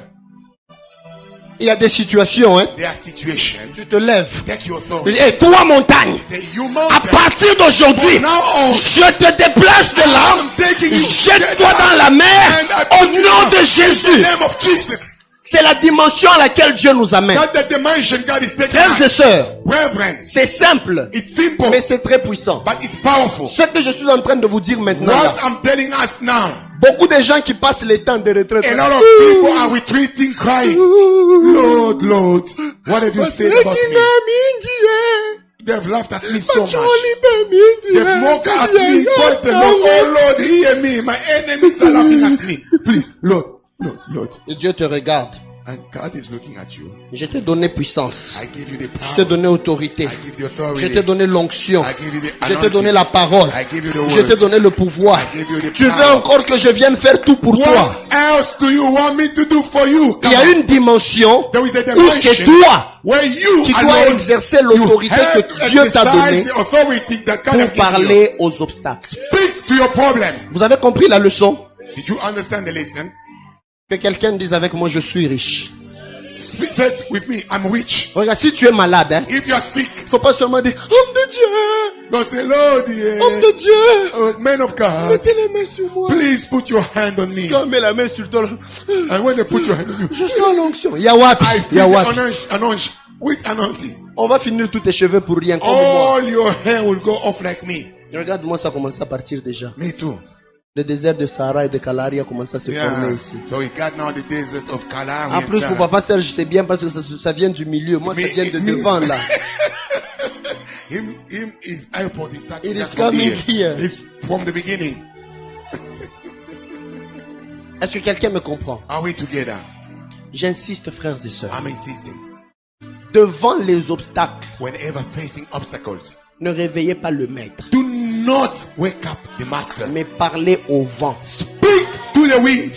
Il y a des situations, hein. There are situations. Tu te lèves. Take your Tu authority. dis, hey, toi montagne, Say, you à mountain. partir d'aujourd'hui, From now on, je te déplace de là, I'm taking you. jette-toi dans la mer, And I au put you nom down de in Jésus. the name of Jesus. C'est la dimension à laquelle Dieu nous amène. That's the dimension God is taking Frères et us. sœurs, Reverence. c'est simple, It's simple, mais c'est très puissant. but it's powerful. Ce que je suis en train de vous dire maintenant, What là, I'm telling us now, beaucoup de gens qui passent les temps de retraite. a lot of people are retreating, crying, Lord, Lord, what have you said about me? They've laughed at me so much. They've mocked at me. But the Lord, oh Lord, hear me. My enemies are laughing at me. Please, Lord, Lord, Lord. Et Dieu te regarde. And God is looking at you. Je t'ai donné puissance. I give you the Je t'ai power. donné autorité. I give you the Je authority. t'ai donné l'onction. I give you the Je t'ai donné anointing. la parole. I give you the Je t'ai word. donné le pouvoir. I give you the Tu veux power. encore que je vienne faire tout pour toi? What else do you want me to do for you? Il y a Come on. une dimension There is a où c'est dimension toi where you qui dois alone exercer you l'autorité have que to Dieu t'a exercise donnée the authority that God pour has given you. parler aux obstacles. Speak to your problem. Vous avez compris la leçon? Did you understand the lesson? Que quelqu'un dise avec moi, je suis riche. Say it with me, I'm rich. Regarde, si tu es malade, hein, If you are sick, faut pas seulement dire, homme de Dieu, don't say, Lord, yeah. homme de Dieu, Man of God, mettez les mains sur moi. please put your hand on me. Quand on met la main sur toi, And when they put your hand on you, je sens l'onction. Yawapi, I feel Yawapi. the anointing with anointing. On va finir tous tes cheveux pour rien comme moi. All your hair will go off like me. Regarde-moi, ça commence à partir déjà. Me too. Le désert de Sahara et de Kalahari a commencé à se former Yeah. ici. So we got now the desert of Kalahari. En plus, pour papa Serge, c'est bien parce que ça vient du milieu. Moi, ça Me- vient de me- devant, là. His airport is starting It is just from coming here. here. It's from the beginning. Est-ce que quelqu'un me comprend? Are we together? J'insiste, frères et sœurs. I'm insisting. Devant les obstacles, Whenever facing obstacles, ne réveillez pas le maître, do not wake up the master. mais parlez au vent. Speak to the wind.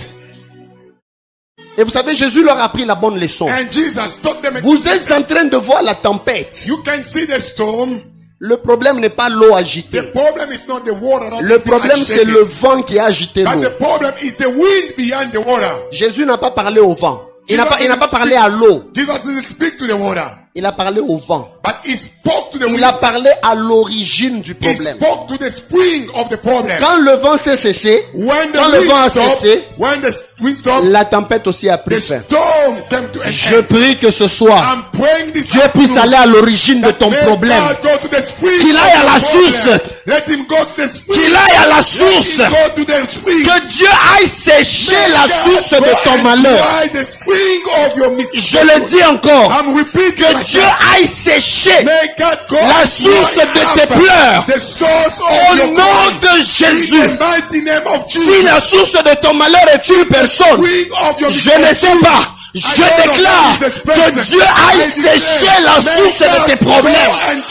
Et vous savez, Jésus leur a appris la bonne leçon. And Jesus taught them. Vous êtes en train de voir la tempête. You can see the storm. Le problème n'est pas l'eau agitée. The problem is not the water. That Le is being problème, c'est agitated. le vent qui a agité But l'eau. the problem is the wind behind the water. Jésus n'a pas parlé au vent. Il n'a pas parlé à l'eau. Jesus didn't speak to the water, Il a parlé au vent. but he spoke to the Il wind. a parlé à l'origine du He problème. spoke to the spring of the problem. Quand le vent s'est cessé, When the quand le vent a wind stopped, cessé, when the wind stopped, la tempête aussi a pris the fin. storm came to an Je end. prie que ce soir, I'm praying this Dieu puisse aller à l'origine de ton May problème. God go to the spring Qu'il of aille à your la problem. source. Let him go to the spring. Qu'il aille à la Let source. him go to the spring. Que Dieu aille sécher la God source go de ton and malheur. dry the spring of your Je le dis encore. I'm repeating Que myself. Dieu aille sécher May God go la and source dry de tes up pleurs. the source of Au your nom crying. de In Jésus. the mighty name of Si Jesus. la source de ton malheur est une personne, Spring of your je ne sais pas. Je déclare que Dieu aille sécher la source de tes problèmes.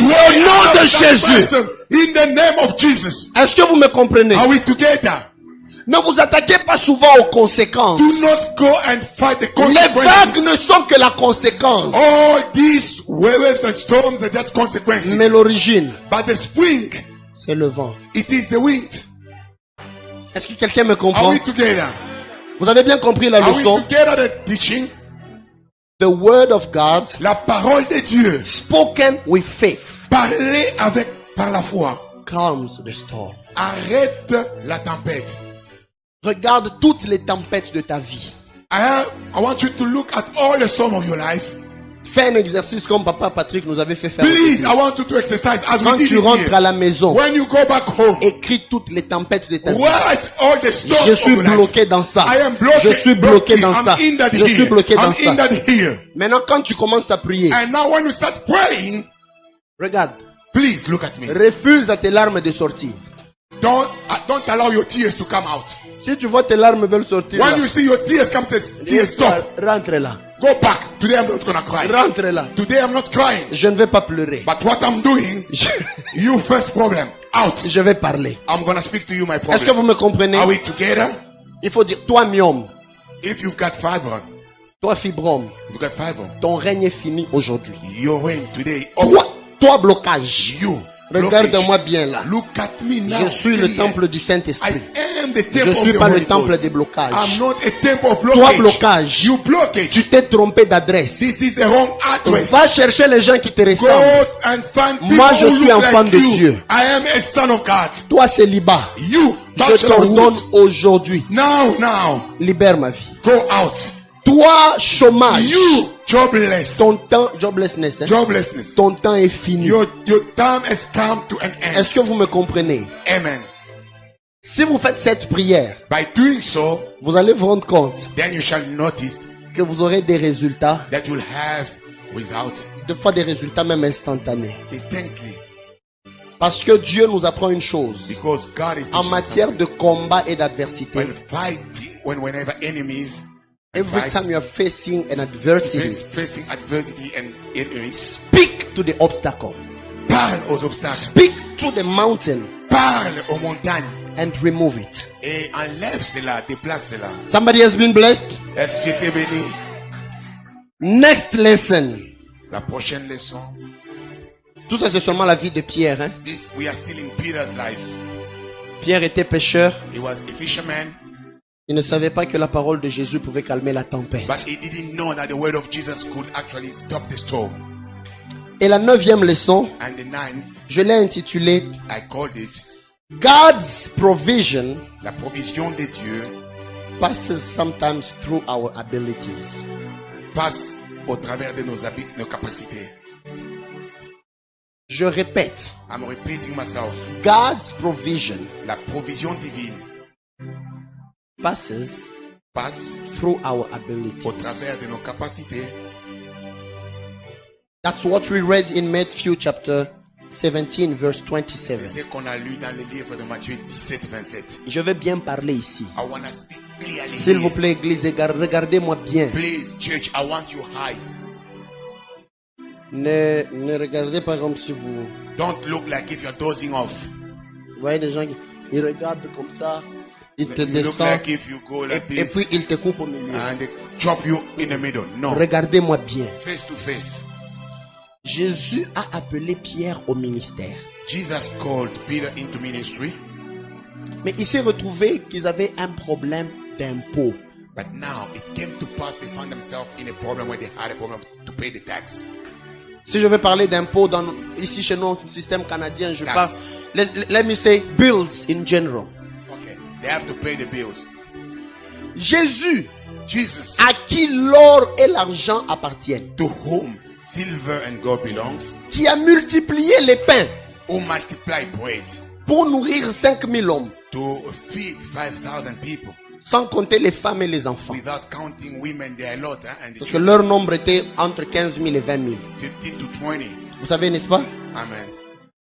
Au nom de Jésus. In the name of Jesus. Est-ce que vous me comprenez? Are we together? Ne vous attaquez pas souvent aux conséquences. Do not go and fight the Les vagues consequences. ne sont que la conséquence. All these waves and storms are just consequences. Mais l'origine, But the spring, c'est le vent. it is the wind. Est-ce que quelqu'un me Are comprend? we together? Vous avez bien compris la Are we leçon? together the teaching? The word of God La parole de Dieu, spoken with faith parlez avec par la foi, calms the storm. arrête la tempête. Regarde toutes les tempêtes de ta vie. I want you to look at all the storm of your life. Fais un exercice comme Papa Patrick nous avait fait faire. Please, I want you to exercise as Quand we did tu it rentres here. à la maison, When you go back home, écris toutes les tempêtes de ta vie. write all the storms Je suis of your life. bloqué dans ça. I am blocked. Je suis bloqué dans I'm ça. hindered Je here. suis bloqué dans I'm ça. hindered here. Maintenant, quand tu commences à prier, And now when you start praying, regarde, please look at me. refuse à tes larmes de sortir. Don't allow your tears to come out. Si tu vois tes larmes veulent sortir, When là, you see your tears come, says, tears stop. rentre là. Go back. Today I'm not gonna cry. Rentre là. Today I'm not crying. Je ne vais pas pleurer. But what I'm doing, you first problem out. Je vais parler. I'm gonna speak to you my Est-ce que vous problem. me comprenez? Are we together? Il faut dire, toi myome, If you've got fiber, toi fibrome, you've got fiber. ton règne est fini aujourd'hui. Your reign today. Toi blocage. You. Regarde-moi bien là. Look at me now. Je suis le Clear. temple du I Saint-Esprit. am the temple Je of suis the pas le Holy temple Ghost. des blocages. I'm not a temple of Toi blockage. blocage. You blockage. Tu t'es trompé d'adresse. This is the wrong address. Va chercher les gens qui te Go ressemblent. and find people Moi, je who suis look enfant like de you. Dieu. I am a son of God. Toi célibat. You, Je bachelor t'ordonne wood. aujourd'hui. Now, Libère ma vie. go out. Toi chômage. You, jobless. Ton temps, joblessness, hein? Joblessness. Ton temps est fini. Your time has come to an end. Est-ce que vous me comprenez? Amen. Si vous faites cette prière, By doing so, vous allez vous rendre compte then you shall notice que vous aurez des résultats, that you'll have without des fois des résultats même instantanés. instantly. Parce que Dieu nous apprend une chose. Because God is En teaching matière something. de combat et d'adversité, When fighting, whenever enemies every fights, time you are facing an adversity, facing adversity and enemies, speak to the obstacle. parle aux obstacles, Speak to the mountain parle aux montagnes and remove it. et enlève cela, déplace cela. Somebody has been blessed? Est-ce que tu es béni? Next lesson. La prochaine leçon. Tout ça, c'est seulement la vie de Pierre. Hein? This, we are still in Peter's life. Pierre était pêcheur. He was a fisherman, Il ne savait pas que la parole de Jésus pouvait calmer la tempête. but he didn't know that the word of Jesus could actually stop the storm. Et la 9e leçon, And the ninth, je l'ai intitulée I called it, God's provision la provision de Dieu passes sometimes through our abilities. passe au travers de nos capacités. Je répète, I'm repeating myself. God's provision La provision divine passes passe through our au abilities. travers de nos capacités. That's what we read in Matthew chapter 17 verse C'est 27. ce qu'on a lu dans le livre de Matthieu 17, 27. Je vais bien parler ici. I want to speak clearly. S'il vous here. plaît, église, regardez-moi bien. Please, church, I want your eyes. Ne regardez pas comme si vous Don't look like if you're dozing off. voyez des gens qui ils regardent comme ça, ils te You look descendent like if you go like et this puis ils te coupent au milieu. and they chop you in the middle. No. Regardez-moi bien. Face to face. Jésus a appelé Pierre au ministère. Jesus called Peter into ministry, Mais il s'est retrouvé qu'ils avaient un problème d'impôt. but now it came to pass they found themselves in a problem where they had a problem to pay the tax. Si je veux parler d'impôt ici chez nous, système canadien, je Tax. parle. Let me say bills in general. Okay. They have to pay the bills. Jésus, Jesus, à qui l'or et l'argent appartiennent, to whom silver and gold belongs, qui a multiplié les pains who multiply bread pour nourrir 5000 hommes, to feed 5,000 people, sans compter les femmes et les enfants. without counting women, there are a lot, and the Parce que leur nombre était entre 15 000 et 20 000. 15 to 20. Vous savez, n'est-ce pas? Amen.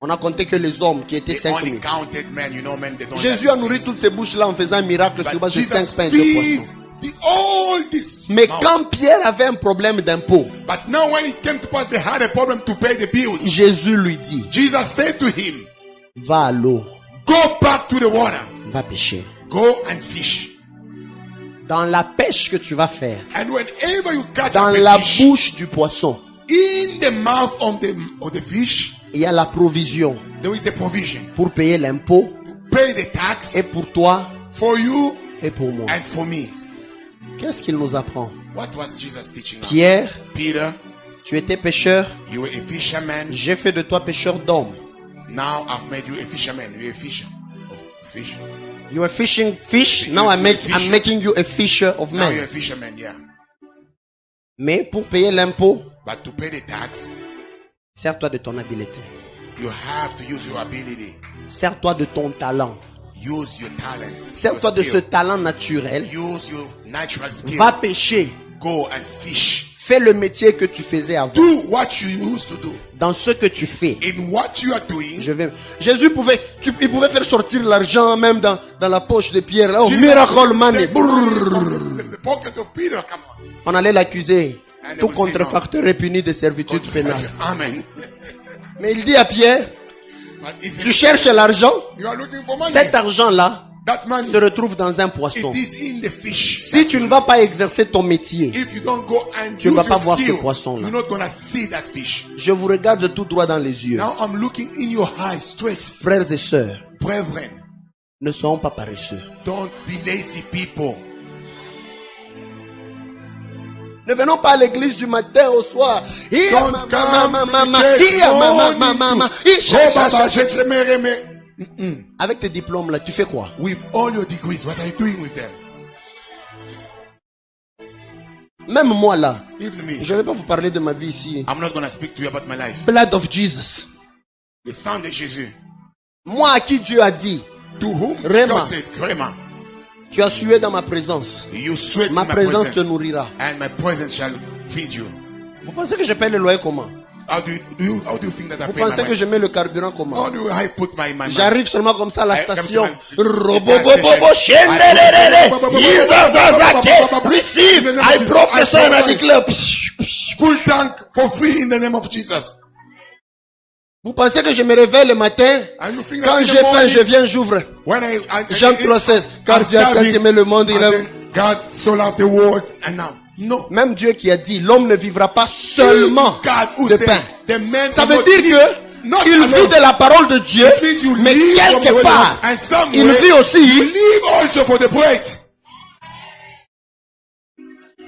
On a compté que les hommes qui étaient They 5 only 000. counted men, you know, men, they don't Jésus have a nourri things. toutes ces bouches-là en faisant un miracle sur But base de Jesus 5 pains et 2 feed poissons. all this. Mais mouth. quand Pierre avait un problème d'impôt, But now when it came to pass, they had a problem to pay the bills. Jésus lui dit, Jesus said to him, va à l'eau, go back to the water, va pêcher. go and fish. Dans la pêche que tu vas faire, And whenever you catch dans a la fish, bouche du poisson, in the mouth of the fish, il y a la provision there is a provision pour payer l'impôt to pay the tax et pour toi for you et pour moi. and for me. Qu'est-ce qu'il nous apprend? What was Jesus teaching us? Pierre, Peter, tu étais pêcheur, you were a fisherman. j'ai fait de toi pêcheur d'hommes. Now I've made you a fisherman. You're a fisher of fish. You were fishing fish. Now I'm making you a fisher of Now you're men. a fisherman, yeah. Mais pour payer l'impôt, But to pay the tax, sers-toi de ton habileté. you have to use your ability. Sers-toi de ton talent. Use your talent. Sers-toi your de ce skill. talent naturel. Use your natural skill. Va pêcher. Go and fish. Fais le métier que tu faisais avant. Do what you used to do. Dans ce que tu fais. In what you are doing, Jésus pouvait, il pouvait faire sortir l'argent même dans la poche de Pierre. Oh, Jesus miracle money. the pocket of Peter, come on. On allait l'accuser. And they Tout will say contrefacteur est puni de servitude pénale. Amen. Mais il dit à Pierre, But he said, tu cherches l'argent, you are looking for money. cet argent-là That money, se retrouve dans un poisson. it is in the fish. Si tu ne vas pas exercer ton métier, If you don't go and tu ne use vas pas your voir ce skill, poisson-là. you're not gonna see that fish. Je vous regarde tout droit dans les yeux. Now I'm looking in your eyes straight. Frères et sœurs, Brethren, ne soyons pas paresseux. don't be lazy people. Ne venons pas à l'église du matin au soir. Don't come Avec tes diplômes là, tu fais quoi? with all your degrees. What are you doing with them? Même moi là, Even me. je ne vais pas vous parler de ma vie ici. I'm not gonna speak to you about my life. Blood of Jesus. Le sang de Jésus. Moi à qui Dieu a dit, To whom Rema. God said, Rema, tu as sué dans ma présence. you sweat Ma in my présence te presence, nourrira. and my presence shall feed you. Vous pensez que je paye le loyer comment? How do you think that I Vous pay my pensez que money? je mets le carburant comment? How do I put my money? J'arrive seulement comme ça à la I come to station. my- Robobobobo, shendelelele, Yizazazake, receive, I prophesy and I declare. Full tank for free in the name of Jesus. Vous pensez que je me réveille le matin? And you think Quand that in j'ai the faim, morning, je viens, j'ouvre. when Jean 3,16. Car Dieu a tant aimé le monde, il aime. God so loved the world, and now, no. Même Dieu qui a dit, l'homme ne vivra pas seulement God who de said, pain. the man Ça will veut not dire live, que not il alone. vit de la parole de Dieu, It means you mais live from the quelque word part, of God, and somewhere il vit you aussi. live also for the bread.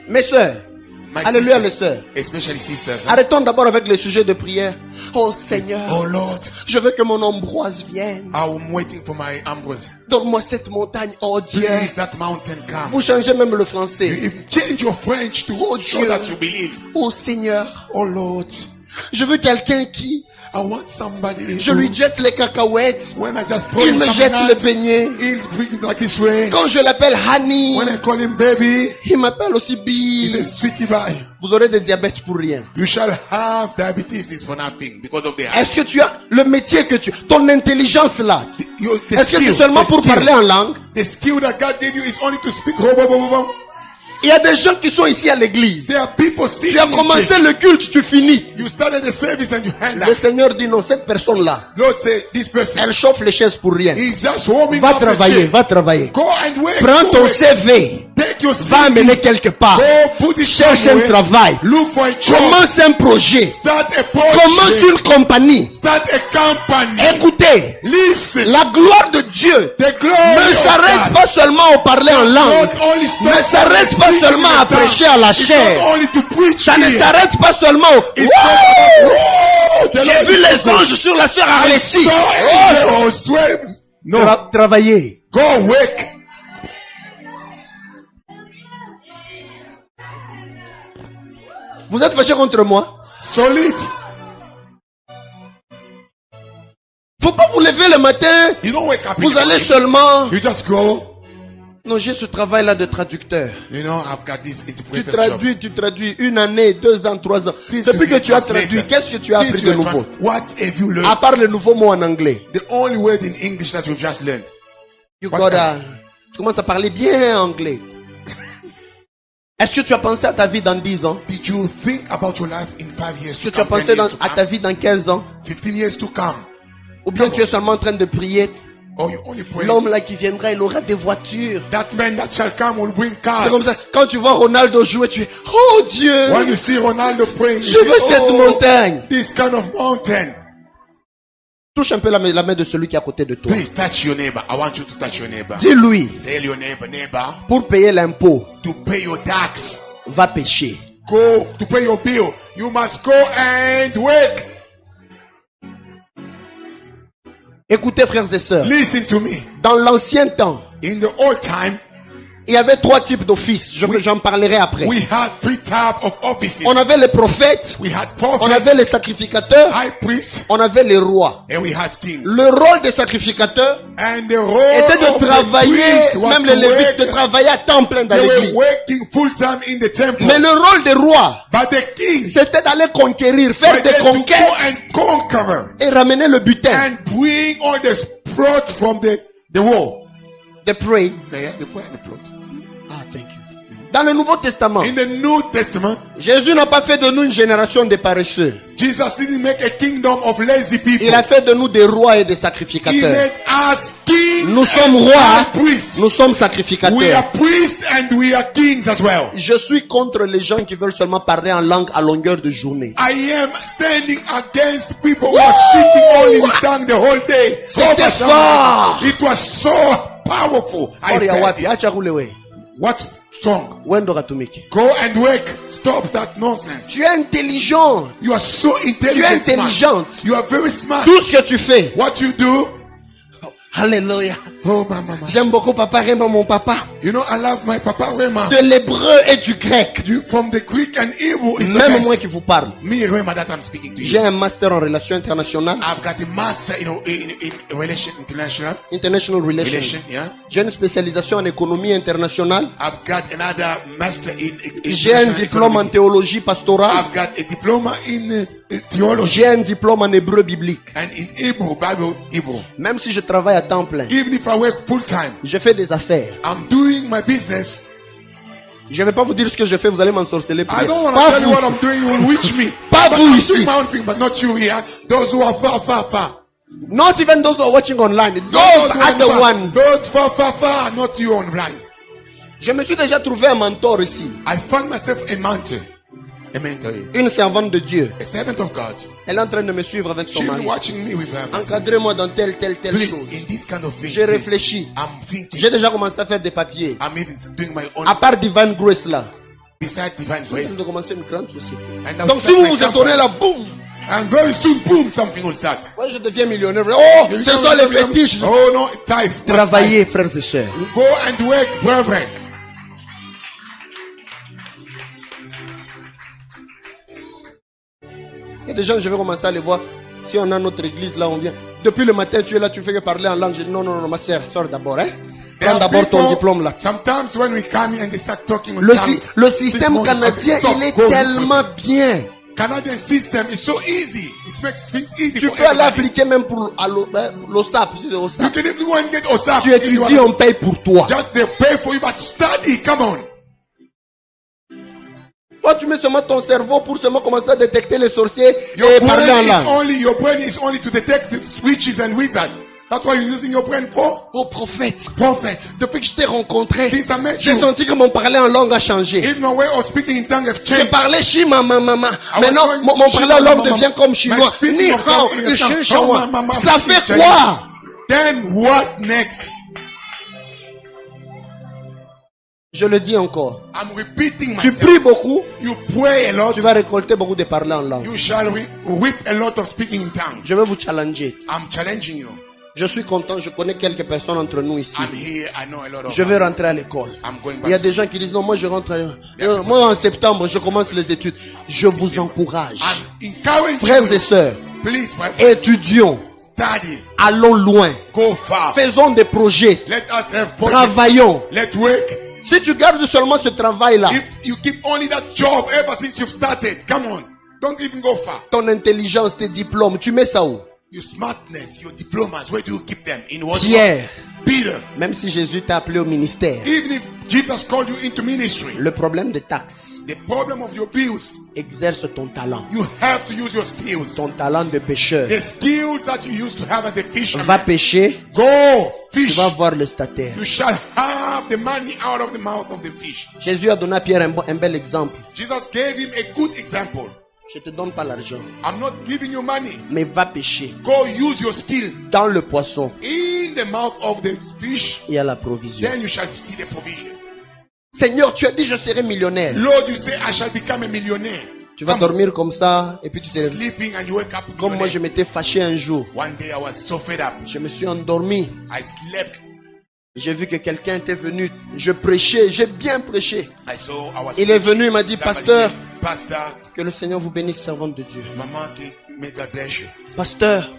Mes sœurs, My alléluia les sisters, sœurs. especially sisters. Arrêtons d'abord avec les sujets de prière. Oh Seigneur, Oh Lord, je veux que mon Ambroise vienne. I'm waiting for my Ambrose. Donne-moi cette montagne, oh Dieu. Please, that mountain come. Vous changez même le français. You change your French to Oh show Dieu. that you believe. Oh Seigneur, Oh Lord, je veux quelqu'un qui, I want somebody. je lui jette les cacahuètes, When I just throw il him me some jette nuts, les beignets. he'll bring it like this way. Quand je l'appelle Honey, When I call him baby, il m'appelle aussi he Bee. says, sweetie pie, Vous aurez des diabètes pour rien. you shall have diabetes for nothing because of the Est-ce que tu as le métier que tu, ton intelligence là, the est-ce que c'est skill, seulement the pour skill. parler en langue? The skill that God gave you is only to speak. Ho, ho, ho, ho, ho. Il y a des gens qui sont ici à l'église. There are people sitting Tu as in commencé church. le culte, tu finis. You started the service and you hand Le out. Seigneur dit non, cette personne-là, Lord say, this person, elle chauffe les chaises pour rien. he's just warming Va up the travailler, chair. va travailler. Go and wait. Prends Go ton wait. CV, Take your va CV. amener quelque part. Go put it Cherche un somewhere. travail. Look for a job. Commence un projet. Start a project. Commence une compagnie. Start a company. Écoutez, Listen. la gloire de Dieu The glory ne of s'arrête God pas seulement au parler en langue. not only stop Ne s'arrête pas speaking seulement in à the tongue. prêcher à la It's chair. not only to preach Ça ne here. s'arrête pas seulement au... It's Wouh! not- The J'ai Lord vu is les faithful. anges sur la sœur Arlessie. So Oh, angels sweat. No. travailler. Go work. Vous êtes fâché contre moi? Solid. Faut pas vous lever le matin. You don't wake up in Vous the allez morning. seulement... You just go. Non, j'ai ce travail-là de traducteur. You know, I've got this Tu interpreter's job. traduis 1 année, 2 ans, 3 ans. Since Depuis you que tu as translate, traduit, qu'est-ce que tu as since appris you de are nouveau? what have you learned? À part le nouveau mot en anglais. The only word in English that you've just learned. You What gotta... Tu commences à parler bien anglais. Est-ce que tu as pensé à ta vie dans 10 ans? Did you think about your life in 5 years Est-ce que to tu as come, 10 pensé years to à come, ta vie dans 15 ans? 15 years to come? Ou bien tu es seulement en train de prier? Or you only pray. L'homme là qui viendra, il aura des voitures. That man that shall come will bring C'est comme cars. ça. Quand tu vois Ronaldo jouer, tu es, oh Dieu, When you see Ronaldo praying, je veux cette montagne. this kind of mountain. Touche un peu la main de celui qui est à côté de toi. Please touch your neighbor. I want you to touch your neighbor. Dis-lui, Tell your neighbor, pour payer l'impôt, to pay your tax. va pécher. Go to pay your bill. You must go and work. Écoutez frères et sœurs, Listen to me, Dans l'ancien temps, In the old time, il y avait 3 types d'offices. J'en parlerai après. we had 3 types of offices. On avait les prophètes, We had on prophets, avait les sacrificateurs, high priests, on avait les rois. and we had kings. Le rôle des sacrificateurs And the role était of de the travailler, priest was même to les lévites, de work. travailler à temps plein dans They were l'église. working full time in the temple. Mais le rôle des rois, But the kings c'était d'aller conquérir, faire were des there to go conquêtes and conquer et ramener le butin. and bring all the spoils from the war. They prayed. The plot. Ah, thank you. Dans le Nouveau Testament, In the New Testament, Jésus n'a pas fait de nous une génération de paresseux. Jesus didn't make a kingdom of lazy people. Il a fait de nous des rois et des He sacrificateurs. made us kings. Nous sommes and rois, priests. nous sommes We sacrificateurs. are priests and we are kings as well. Je suis contre les gens qui veulent seulement parler en langue à longueur de journée. I am standing against people who are speaking only in tongue the whole day. C'était fort. It was so powerful. I Ori ya felt wapi? it. Acha kule we. What song? Wendo katumike. Go and work. Stop that nonsense. Tu es intelligent. You are so Tu es intelligent. smart. intelligente. You are very smart. Tout ce que tu fais. What you do? Alléluia. Oh, mama. J'aime beaucoup Papa Raymond, mon papa. You know, I love my Papa Rema. De l'hébreu et du grec. From the Greek and Hebrew is the Même best. moi qui vous parle. Me, Rema, that I'm speaking to J'ai you. un master en relations internationales. I've got a master in relation international. International Relations. Relation, yeah. J'ai une spécialisation en économie internationale. I've got another master in J'ai un international diplôme en economy. théologie pastorale. I've got a diploma in theology J'ai un diplôme en hébreu biblique. and in Hebrew, Bible Hebrew. Même si je travaille à temps plein, Even if I work full time, je fais des affaires. I'm doing my business. Je ne vais pas vous dire ce que je fais, vous allez m'ensorceler. I don't want to Pas tell you vous. what I'm doing. You will reach me. Pas But vous I'm ici. doing my own thing, but not you here. Those who are far, far, far. Not even those who are watching online. Those Those who are the far. ones. Those far, far, far, not you online. Je me suis déjà trouvé un mentor ici. I found myself a mentor. A mentor. Une servante de Dieu. A servant of God. Elle est en train de me suivre avec son She's mari. watching me with her. Encadrez-moi dans telle Please, chose. in this kind of thing, J'ai please. réfléchi. I'm thinking. J'ai déjà commencé à faire des papiers. I'm even doing my own. À part Divine Grace là. Beside divine Je viens grace. de commencer une grande société. And I'll Donc start si vous my vous company. étonnez là, boum. And very soon, boom, something will start. Moi je deviens millionnaire. Oh, ce sont les fétiches. Oh no, type. Travaillez, frères et sœurs. Go and work, brethren. Il y a des gens, je vais commencer à les voir. Si on a notre église là, on vient. Depuis le matin, tu es là, tu fais que parler en langue. Je dis non, non, non, ma sœur, sors d'abord. Hein. There Prends are d'abord ton people, diplôme là. sometimes when we come here and they start talking in Le, tongues, le système canadien, il est tellement bien. Canadian system is so easy. It makes things easy Tu for peux aller everybody. appliquer même pour l'OSAP. Si c'est You OSAP. can even go and get OSAP. Tu if you étudies, wanna- on paye pour toi. Just they pay for you, but study. Come on. Toi, tu mets seulement ton cerveau pour seulement commencer à détecter les sorciers Your et parler en brain, langue. your brain is only to detect the witches and wizards. That's what you're using your brain for. Oh prophète, Prophet. depuis que je t'ai rencontré, Since I met j'ai you, senti que mon parler en langue a changé. even my way of speaking in tongues have J'ai changed. parlé chima mama. was Maintenant, going mon parler en langue Shima, devient comme chinois. My speaking Ni of hao, tongue in et tongue. chinois. Mama, Ça fait speak quoi? Then what next? Je le dis encore. I'm repeating Tu myself. pries beaucoup, You pray a lot. tu vas récolter beaucoup de parler en langue. You shall reap a lot of speaking in tongues. Je vais vous challenger. I'm challenging you. Je suis content, je connais quelques personnes entre nous ici. I'm here. I know a lot of Je vais us. rentrer à l'école. I'm going Il y a back. des gens qui disent non, moi je rentre. Moi en septembre, je commence les études. Je vous encourage. I'm encouraging Frères et you. sœurs, Please, my friend, étudions. study. Allons loin. Go far. Faisons des projets. Let us have projects. Travaillons. Let work. Si tu gardes seulement ce travail-là, If you keep only that job ever since you've started, come on. Don't even go far. ton intelligence, tes diplômes, tu mets ça où? Your smartness, your diplomas, where do you keep them? In what? Pierre, Peter. même si Jésus t'a appelé au ministère, Even if Jesus called you into ministry, le problème des taxes, the problem of your bills, exerce ton talent. you have to use your skills. Ton talent de pêcheur. The skills that you used to have as a fisherman. Va pêcher, Go tu fish. vas voir le stataire. You shall have the money out of the mouth of the fish. Jésus a donné à Pierre un bel exemple. Jesus gave him a good example. Je te donne pas l'argent, I'm not giving you money. mais va pêcher. Go use your skill Dans le poisson, in the mouth of the fish. il y a la provision. Then you shall see the provision. Seigneur, tu as dit je serai millionnaire. Lord, you say I shall become a millionaire. Tu vas dormir comme ça et puis tu te... Sleeping and you wake up. Comme moi je m'étais fâché un jour. One day I was so fed up. Je me suis endormi. I slept J'ai vu que quelqu'un était venu. Je prêchais, j'ai bien prêché. I was Il est venu, il m'a dit, somebody pasteur, came, Pastor, que le Seigneur vous bénisse, servante de Dieu. Maman, may God bless you. Pasteur,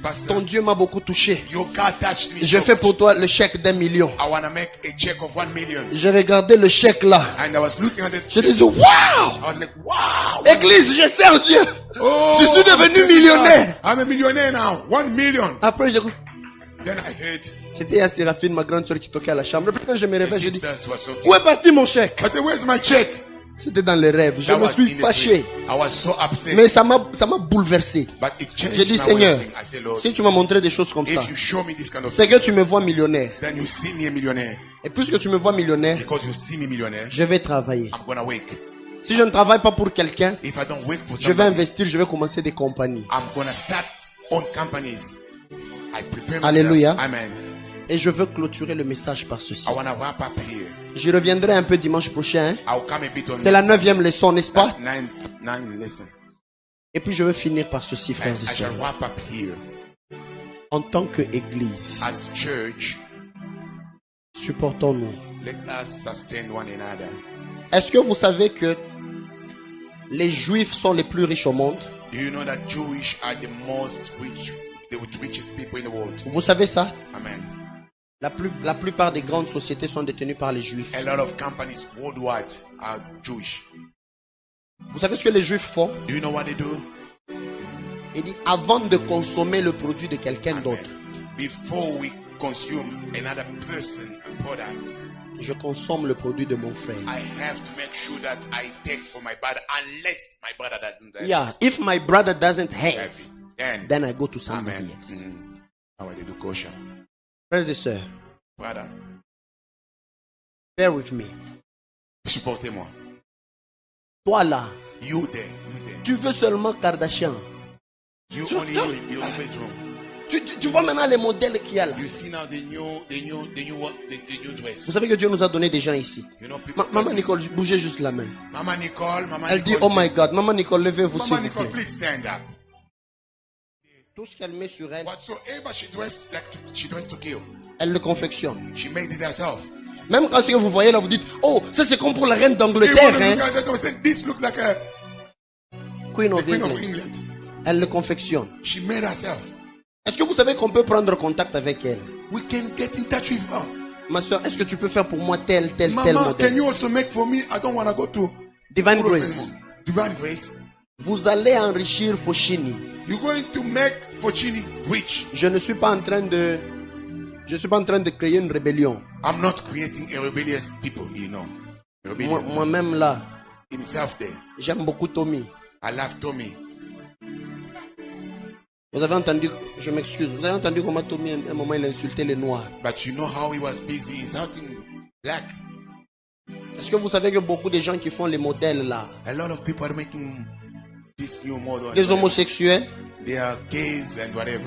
Pastor, ton Dieu m'a beaucoup touché. your God touched me. Je So fais much. pour toi le chèque d'1 million. I want to make a check of 1 million. J'ai regardé le chèque là. And I was looking at it. Je disais, waouh! I was like, wow. Église, je sers Dieu. Oh, Je suis devenu millionnaire. I'm a millionaire now. 1 million. Après, Then I heard c'était à Séraphine, ma grande soeur, qui toquait à la chambre. Quand je me the réveille, je dis, sisters were so où est parti mon chèque? I said, where's my check? C'était dans les rêves. Je That me was suis in the fâché. dream. I was so upset. Mais ça m'a bouleversé. But it changed J'ai dit, my way Seigneur, of thinking. I said, Lord, si tu m'as montré des choses comme ça, if you show me this kind of c'est que tu me vois millionnaire. then you see me a millionaire. Et puisque tu me vois millionnaire, Because you see me millionaire, je vais travailler. I'm gonna wake. Si je ne travaille pas pour quelqu'un, If I don't wake for je vais somebody, investir, je vais commencer des compagnies. I'm gonna start own companies. I prepare myself. Alléluia. Amen. Et je veux clôturer le message par ceci. I wanna wrap up here. Je reviendrai un peu dimanche prochain. I'll come a bit on C'est la next 9e leçon, n'est-ce pas? nine lesson. Et puis je veux finir par ceci, And frères et I sœurs. shall wrap up here. En tant qu'Église, As church, supportons-nous. let us sustain one another. Est-ce que vous savez que les Juifs sont les plus riches au monde? Do you know that Jewish are the most rich, the richest people in the world? Vous savez ça? Amen. La plupart des grandes sociétés sont détenues par les Juifs. A lot of companies worldwide are Jewish. Vous savez ce que les Juifs font? Do you know what they do? Il dit, avant de consommer le produit de quelqu'un Amen. d'autre, Before we consume another person product, je consomme le produit de mon frère. I have to make sure that I take for my brother unless my brother doesn't have Yeah, if my brother doesn't have, it. then I go to somebody Amen. else. How will they do kosher? Frères et sœurs, Brother, bear with me. supportez-moi. Toi là, You there, you there. tu veux seulement Kardashian. You only you in your bedroom. Tu vois maintenant les modèles qu'il y a là. You see now the new dress. Vous savez que Dieu nous a donné des gens ici. You know people. Maman Nicole, bougez juste la main. Mama Nicole, Elle dit, oh my God, Maman Nicole, levez-vous s'il Mama vous Nicole, plaît. please stand up. Tout ce qu'elle met sur elle, Whatsoever she dressed to kill, elle le confectionne. she made it herself. Même quand ce que vous voyez là, vous dites, oh, ça c'est comme pour la reine They d'Angleterre, want to hein. look at that and say, this look like a Queen of Queen of England. England. Elle le confectionne. She made herself. Est-ce que vous savez qu'on peut prendre contact avec elle? We can get in touch with her. Ma soeur, est-ce que tu peux faire pour moi tel Mama, can modèle? you also make for me? I don't want to go to Divine Europe Grace. anymore. Divine Grace. Vous allez enrichir Foschini. You're going to make Foschini rich. Je ne suis pas en train de créer une rébellion. I'm not creating a rebellious people, you know. Rebellion. Moi-même là, Himself there. j'aime beaucoup Tommy. I love Tommy. Vous avez entendu, je m'excuse, vous avez entendu comment Tommy, à un moment, il a insulté les Noirs. But you know how he was busy insulting black. Est-ce que vous savez que beaucoup de gens qui font les modèles là, A lot of people are making this new model. des homosexuels, They are gays and whatever.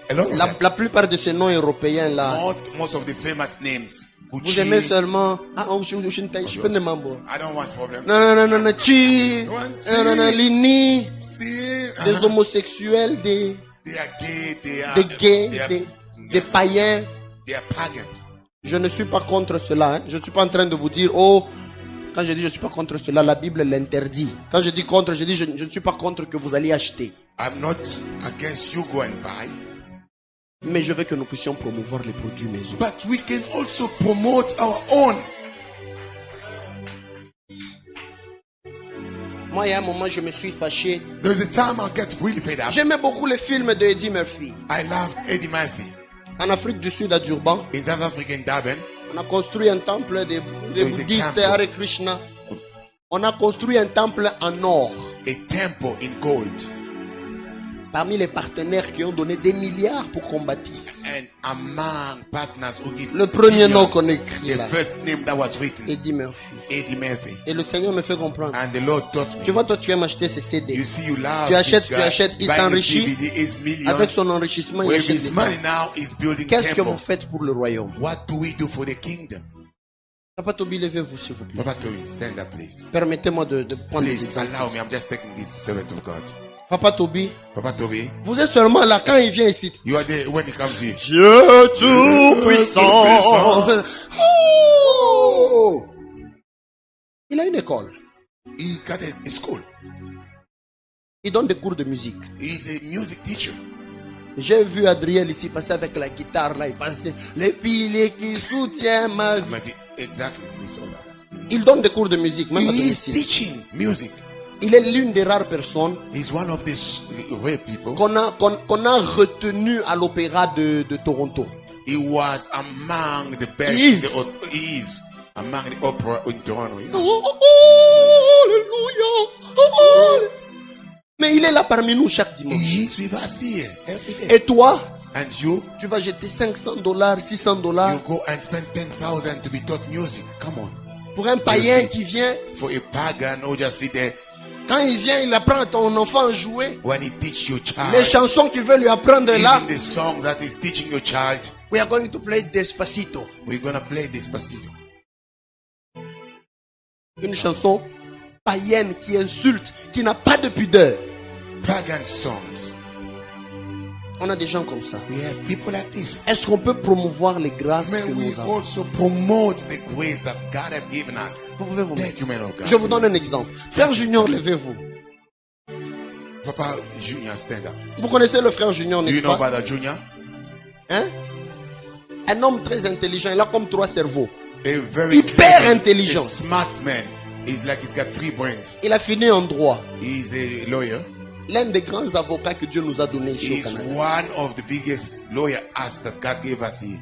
A lot of them. la plupart de ces noms européens là, Most of the famous names. vous Gucci. aimez seulement, je peux ne m'en boire. I don't want problem. Non, Chi, non, Lini, See, des homosexuels, des they are gay. They are gays, they are, des païens. they are pagan. Je ne suis pas contre cela. Hein. Je ne suis pas en train de vous dire, oh, quand je dis je ne suis pas contre cela, la Bible l'interdit. Quand je dis contre, je dis je ne suis pas contre que vous alliez acheter. I'm not against you go and buy. Mais je veux que nous puissions promouvoir les produits maison. But we can also promote our own. Moi, il y a un moment, je me suis fâché. There's a time I get really fed up. J'aimais beaucoup les films de Eddie Murphy. I loved Eddie Murphy. En Afrique du Sud, à Durban, In South Africa, in Durban, on a construit un temple des There is a bouddhistes temple. Hare Krishna. On a construit un temple en or. a temple in gold. Parmi les partenaires qui ont donné des milliards pour qu'on bâtisse. And among partners who give Le premier nom billions, qu'on écrit the là, first name that was written, Eddie Murphy. Eddie Murphy. Et le Seigneur me fait comprendre. And the Lord taught me. Tu vois, toi, tu aimes acheter ces CD. You see, you love Tu achètes, this tu guy. achètes, il Buying s'enrichit. the DVD is millions. Avec son enrichissement, il With achète his des money temples. now, he's building Qu'est-ce que temple. vous faites pour le royaume? What do we do for the kingdom? Papa Toby, levez-vous, s'il vous plaît. Papa Tori, stand up, please. Permettez-moi de prendre des Please exemples. allow me. I'm just taking this servant of God. Papa Toby, Papa Toby, vous êtes seulement là quand il vient ici. you are there when he comes here. Dieu tout-puissant. Oh. Il a une école. He got a school. Il donne des cours de musique. He's a music teacher. J'ai vu Adriel ici passer avec la guitare là. Il passait les piliers qui soutiennent ma vie. Maybe exactly. We saw that. Il donne des cours de musique, même à He is domicile. teaching music. Il est l'une des rares personnes He's one of these rare people. qu'on a retenu à l'opéra de Toronto. He was among the best. He is. He is among the opera in Toronto. You know? Oh, alléluia. Mais il est là parmi nous chaque dimanche. He is with us here every day. Et toi, And you tu vas jeter $500, $600 you go and spend 10,000 to be taught music. Come on. pour un païen qui vient. For a pagan who just sit there. Quand il vient, il apprend à ton enfant à jouer. When he teach your child, Les chansons qu'il veut lui apprendre là. even the song that is teaching your child, We are going to play Despacito. we're gonna play Despacito. Une chanson païenne qui insulte, qui n'a pas de pudeur. Pagan songs. On a des gens comme ça. We have people like this. Est-ce qu'on peut promouvoir les grâces que May we nous avons? also promote the grace that God has given us. Vous pouvez vous mettre. Thank you, man of God. Je vous donne un exemple. Frère Junior, levez-vous. Papa Junior, stand up. Vous connaissez le frère Junior, Do you n'est-ce know pas? about Junior? Hein? Un homme très intelligent. Il a comme 3 cerveaux. A very Hyper clever, intelligent. a smart man. He's like he's got 3 brains. Il a fini en droit. He's a lawyer. L'un des grands avocats que Dieu nous a donné ici au He's Canada. one of the biggest lawyer us that God gave us here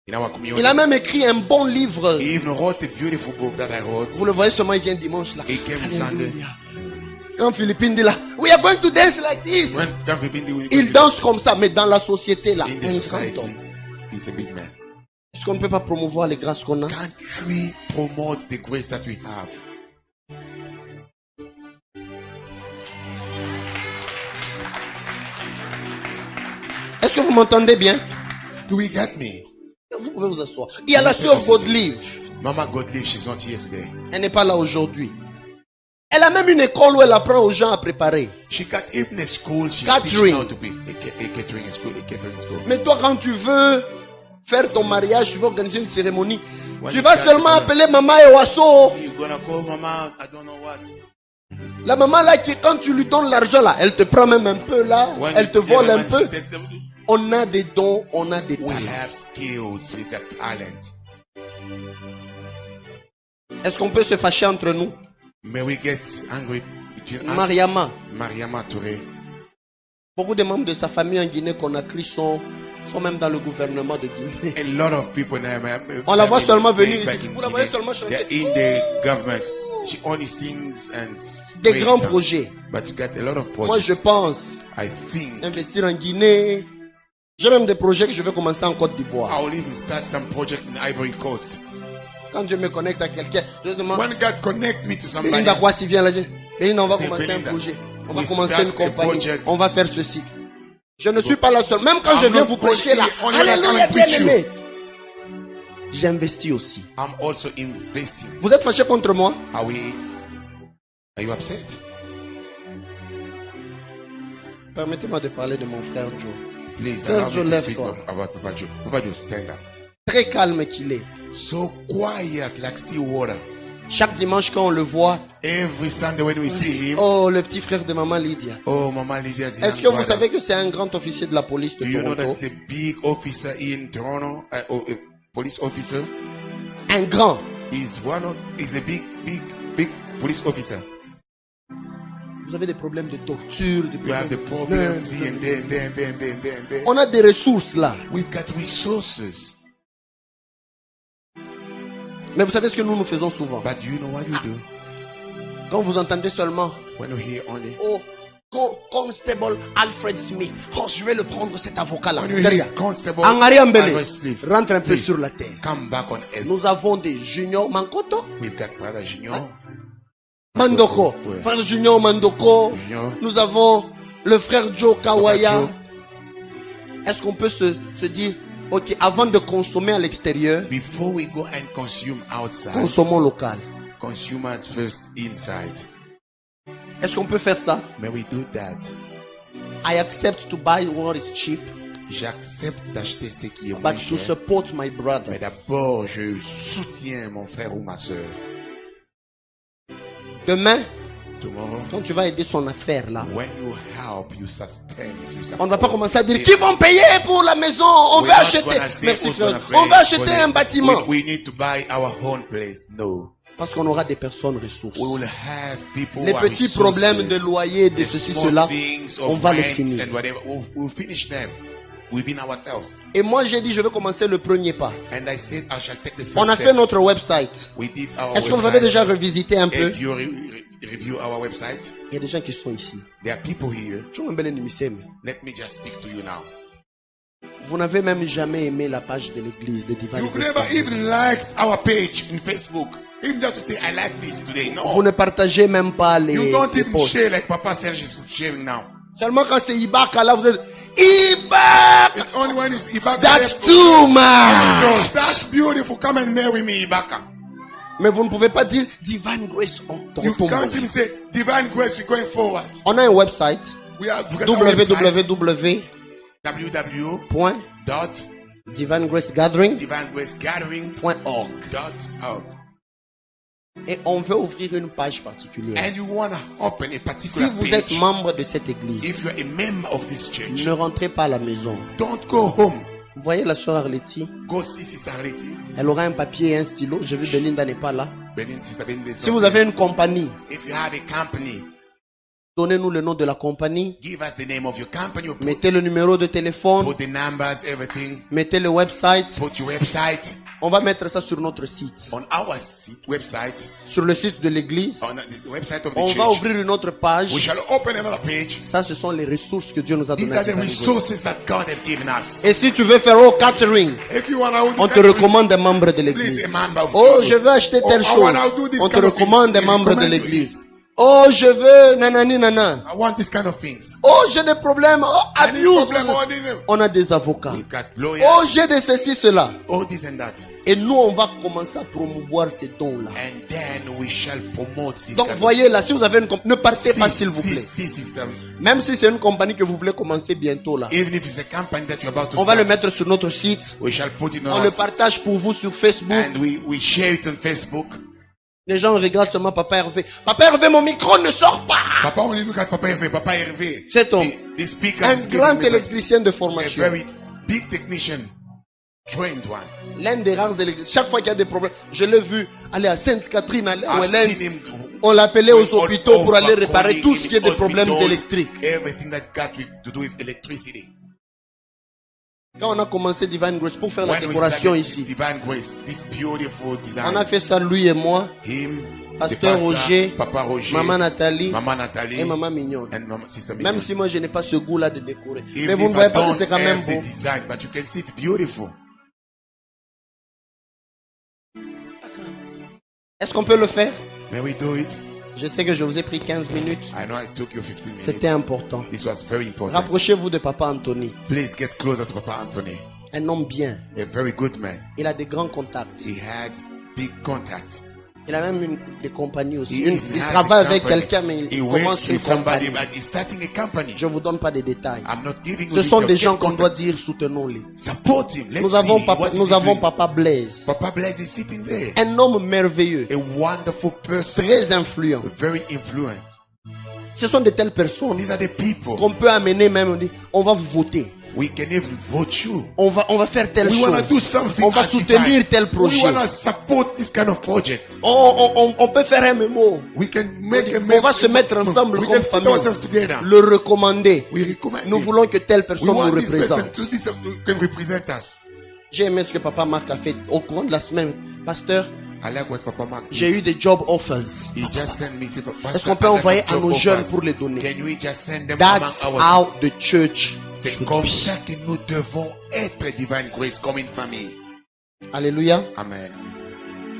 in our community. Il a même écrit un bon livre. He even wrote a beautiful book that I wrote. Vous le voyez seulement, il vient dimanche là. He came Alléluia. Sunday. Quand Philippine dit là, we are going to dance like this. When Camp Bindi will Il danse comme ça, mais dans la société là, in un the grand society, homme. he's a big man. Est-ce qu'on ne peut pas promouvoir les grâces qu'on a? Can't we promote the grace that we have? Est-ce que vous m'entendez bien? Do we get me? Vous pouvez vous asseoir. Il y a la sœur Godlive. Mama Godlive, she's not here today. Elle n'est pas là aujourd'hui. Elle a même une école où elle apprend aux gens à préparer. She got even a school. She's Catering. teaching how to be a catering school. A catering school. Mais toi, quand tu veux faire ton mariage, tu veux organiser une cérémonie, When tu you vas start seulement to- appeler maman Ewaso. You're gonna call Mama. I don't know what. La maman là, qui, quand tu lui donnes l'argent là, elle te prend même un peu là, When elle te you- vole un when peu. she takes them- On a des dons, on a des We talents. have skills. We got talent. Est-ce qu'on peut se fâcher entre nous? May we get angry between us? Mariama, Mariama Touré. beaucoup de membres de sa famille en Guinée Conakry sont même dans le gouvernement de Guinée. A lot of people now. On la voit seulement venir back ici. in Vous la voyez Guinea. seulement chanter. They're in the government. She only sings and Des prays grands now. projets. But you got a lot of Moi, projects. je pense I think investir en Guinée. J'ai même des projets que je vais commencer en Côte d'Ivoire. I'll even start some project in Ivory Coast. Quand je me connecte à quelqu'un, je demande, When God connect me to somebody, Belinda Kwasi vient là, Belinda, on va C'est commencer Belinda. un projet. On va We commencer start une a compagnie. project. On va faire ceci. Je ne suis pas la seule. Même quand I'm je viens not vous prêcher là, only when I come alléluia, and preach bien aimé. J'investis aussi. I'm also investing. Vous êtes fâchés contre moi? Are you upset? Permettez-moi de parler de mon frère Joe. Please Frère allow Joe, me to speak lève-toi. about Papa Joe. Papa Joe, stand up. Très calme qu'il est. So quiet like still water. Chaque dimanche quand on le voit, Every Sunday when we see him, oh, le petit frère de maman Lydia. oh, Mama Lydia's Est-ce young que vous brother. savez que c'est un grand officier de la police de Do you know Toronto? that's a big officer in Toronto? A police officer. Un grand. He's a big police officer. Vous avez des problèmes de torture, de You have the problems here and there and there and there and there and there and there. On a des ressources là. We've got resources. Mais vous savez ce que nous faisons souvent. But do you know what you do? Quand vous entendez seulement, When you hear only. oh, Constable Alfred Smith. Oh, je vais le prendre cet avocat là. When you Derrière. hear Constable Angari Mbele, Alfred Smith, rentre un peu please sur la terre. come back on earth. Nous avons des Junior Mankoto, We've got Brother Junior. Mandoko, Ouais. frère Junior Mandoko. Junior. Nous avons le frère Joe Kawaya. Joe. Est-ce qu'on peut se dire, ok, avant de consommer à l'extérieur, Before we go and consume outside, consommons local. consumers first inside. Est-ce qu'on peut faire ça? May we do that? I accept to buy what is cheap, J'accepte d'acheter ce qui est moins but to cher. support my brother. Mais d'abord, je soutiens mon frère ou ma soeur. Demain, Tomorrow, quand tu vas aider son affaire là, when you help, you sustain, you support. on ne va pas commencer à dire qui vont payer pour la maison, on We're va not acheter. gonna say Merci who's frère. gonna pay On va acheter for un it. bâtiment. We need to buy our own place. No. Parce qu'on aura des personnes ressources. We will have people Les who are petits resources, problèmes de loyer, de the ceci, small cela, things on of va les rent finir. and whatever. We'll finish them within ourselves. Et moi j'ai dit je vais commencer le premier pas. And I said, I shall take the first On a step. fait notre website. We did our Est-ce que vous website. avez déjà revisité un peu? If you review our website, Il y a des gens qui sont ici. there are people here. Let me just speak to you now. Vous n'avez même jamais aimé la page de l'église de Divine You've Grace. never even liked our page in Facebook. Even just to say, I like this today. No. Vous ne partagez même pas You don't les even posts. share like Papa Serge is sharing now. Seulement quand c'est Ibaka là, vous êtes Ibaka. It's only when it's Ibaka. That's left. too much. So that's beautiful. Come and marry me, Ibaka. Mais vous ne pouvez pas dire Divine Grace on You tombe. can't even say divine grace. We're going forward. On a un website We have www. www.divinegracegathering.org www.divinegracegathering.org. et on veut ouvrir une page particulière. And you want to open a Si particular vous page. êtes membre de cette église, If you're a member of this church, ne rentrez pas à la maison. don't go home. Vous voyez la soeur Arletty, Go see Sister Arletty. elle aura un papier et un stylo. J'ai vu Belinda n'est pas là. Sister Belinda. Si vous avez une compagnie, If you have a company, donnez-nous le nom de la compagnie, give us the name of your company. Put, mettez le numéro de téléphone, put the numbers, everything. mettez le website. Put your website On va mettre ça sur notre site, on our website, sur le site de l'église. on the website of the On va church. ouvrir une autre We page. shall open another page. Ça, ce sont les ressources que Dieu nous a These données. are the resources that God has given us. Et si tu veux faire au catering, If you want to, on te recommande un membre de l'église. Please, a member of Oh, God. je veux acheter telle Oh, I chose. wanna do this On te kind of recommande thing. un membre de Recommend you l'église. Oh, je veux nanani nana. I want this kind of things. Oh, j'ai des problèmes. Oh, Any abuse. problem or this, On a des avocats. we've got lawyers. Oh, j'ai de ceci, cela. Oh, this and that. Et nous, on va commencer à promouvoir ces dons-là. And then we shall promote this Donc, kind of voyez là, si vous avez une compagnie, ne partez pas See, s'il vous see, plaît. see, system. Même si c'est une compagnie que vous voulez commencer bientôt là. Even if it's a company that you're about to On va le start, mettre sur notre site. we shall put it On on le our partage pour vous sur Facebook. and we share it on Facebook. Les gens regardent seulement Papa Hervé. Papa Hervé, mon micro ne sort pas. Papa, only look at Papa Hervé. Papa Hervé. Cet homme, The speaker un is grand giving me électricien de a formation. very big technician, trained one. L'un des rares électriciens. Chaque fois qu'il y a des problèmes, je l'ai vu aller à Sainte-Catherine, aller à I've Welland. seen him On l'appelait aux all hôpitaux pour aller over réparer calling tout ce qui est in des problèmes hospitals, électriques. Everything that got to do with electricity. Quand on a commencé Divine Grace pour faire la When we décoration started ici, Divine Grace, this beautiful design. on a fait ça lui et moi, Him, Pasteur the pastor, Roger, Papa Roger, Maman Nathalie Mama Nathalie, et Maman Mignonne. and Mama Sister Même Mignon. si moi je n'ai pas ce goût-là de décorer. Even Mais vous ne if voyez I pas que don't c'est quand même have beau. the design, but you can see it's beautiful. Est-ce qu'on peut le faire? May we do it? Je sais que je vous ai pris 15 minutes. I know I took you 15 minutes. C'était important. This was very important. Rapprochez-vous de Papa Anthony. Please get closer to Papa Anthony. Un homme bien. A very good man. Il a des grands contacts. He has big contacts. Il a même des compagnies aussi. He Il has a travaille avec company. quelqu'un, mais He il works commence une with somebody, compagnie. but he's starting a company. Je ne vous donne pas des détails. I'm not giving you Ce sont details. des gens Get qu'on doit contact. dire soutenons-les. Support him. Let's Nous avons see Papa, what is nous he avons doing. Papa Blaise. Papa Blaise is sitting there. Un homme merveilleux. A wonderful person. Très influent. Very influent. Ce sont de telles personnes These are the people. qu'on peut amener même. On dit, on va vous voter. We can even vote you. On va faire telle We want to do chose. something. On va as soutenir divine. tel We projet. want to support this kind of project. On peut faire un mémo. We can make a On va se mettre ensemble we comme can put famille. ourselves together. Le recommander. We recommend Nous it. voulons que telle We personne nous want this person représente. to this can represent us. J'ai aimé ce que Papa Marc a fait au courant de la semaine. Pasteur, I like what Papa Mark did. j'ai eu des job offers. He just sent me. Say, Pastor, Est-ce qu'on peut I got envoyer some à nos job jeunes offers. pour les donner? Can we just send them That's among our how the church C'est should comme be. ça que nous devons être Divine Grace comme une famille. Alléluia. Amen.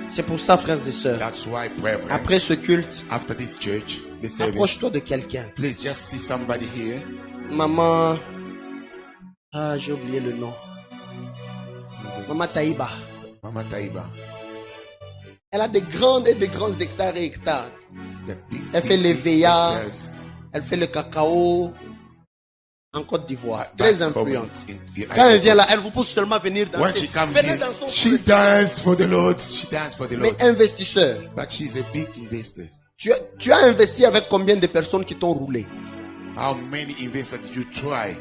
C'est pour ça, frères et sœurs. That's why, brethren, Après ce culte, after this church, the service, approche-toi de quelqu'un. please just see somebody here. Maman, ah, j'ai oublié le nom. Maman Taïba. Mama Taiba. Elle a des grands hectares et hectares. Elle fait les veillards. Elle fait le cacao en Côte d'Ivoire. Très influente. Quand elle vient là, elle vous pousse seulement à venir danser. Venez dans son she dances for the Lord. She dances for the Lord. Mais investisseur. But she's a big investor. Tu as investi avec combien de personnes qui t'ont roulé? How many investors did you try?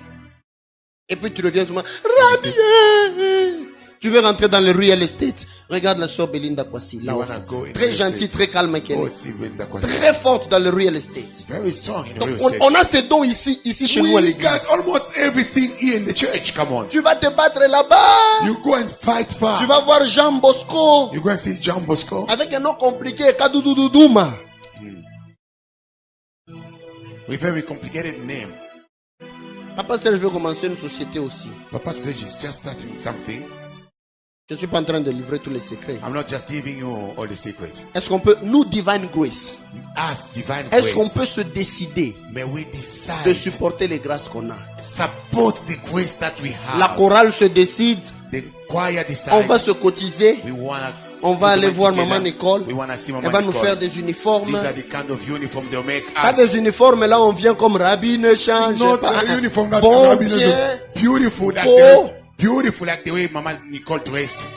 Et puis tu reviens souvent. Rabbi, tu veux rentrer dans le real estate. Regarde la soeur Belinda Kwasi. Là, très gentille, très calme. Très forte dans le real estate. Very strong in the Donc, real estate. on a ces dons ici chez nous à We l'église. got almost everything here in the church. Come on. Tu vas te battre là-bas. You go and fight far. Tu vas voir Jean Bosco. You go and see John Bosco. Avec un nom compliqué. Kadoudoudoudouma. With very complicated name. Papa Serge veut commencer une société aussi. Papa said he's just starting something. Je ne suis pas en train de livrer tous les secrets. I'm not just giving you all the secrets. Est-ce qu'on peut, nous, Divine Grace, As divine est-ce qu'on grace, peut se décider may we de decide supporter les grâces qu'on a? support the grace that we have. La chorale se décide, The choir decides. on va se cotiser, We wanna. on va aller voir together. Maman Nicole, We wanna see Mama elle va nous Nicole. faire des uniformes. These are the kind of uniform they'll make Pas us. des uniformes, là on vient comme Rabbi, ne change Not pas. a uniform that Bon, Rabbi knows. bien. Beautiful like Oh. beautiful like the way Mama Nicole dressed.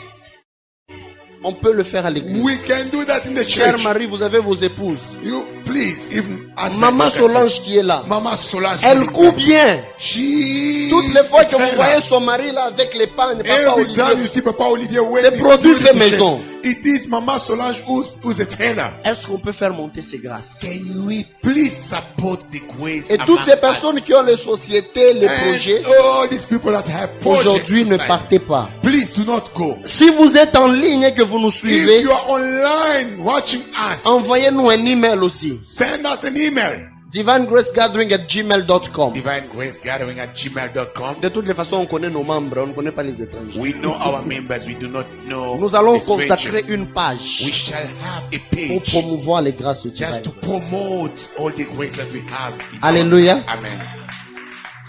On peut le faire à l'église. We can do that in the Chère church. Marie, vous avez vos épouses. You please even ask Maman Solange qui est là, Mama Solange. elle coud bien. She. Toutes les fois que vous voyez son mari là avec les pannes, Papa Every time you Olivier, see Papa Olivier wear c'est this produit fait beautiful maison. shirt, it is Mama Solange who's a tailor. Est-ce qu'on peut faire monter ces grâces? Can we please support the grace Et toutes among ces us? personnes qui ont les sociétés, les And projets, all these people that have projects aujourd'hui ne aside, partez pas. please do not go. Si vous êtes en ligne et que vous nous If suivez, you are online watching us, envoyez-nous un email aussi. send us an email. divinegracegathering@gmail.com. divinegracegathering@gmail.com. De toutes les façons, on connaît nos membres, on ne connaît pas les étrangers. We know our members, we do not know. Nous allons the strangers. consacrer une We page shall have a pour page promouvoir les grâces de just to Divine. promote all the grace that we have. in our Alléluia. lives. Amen.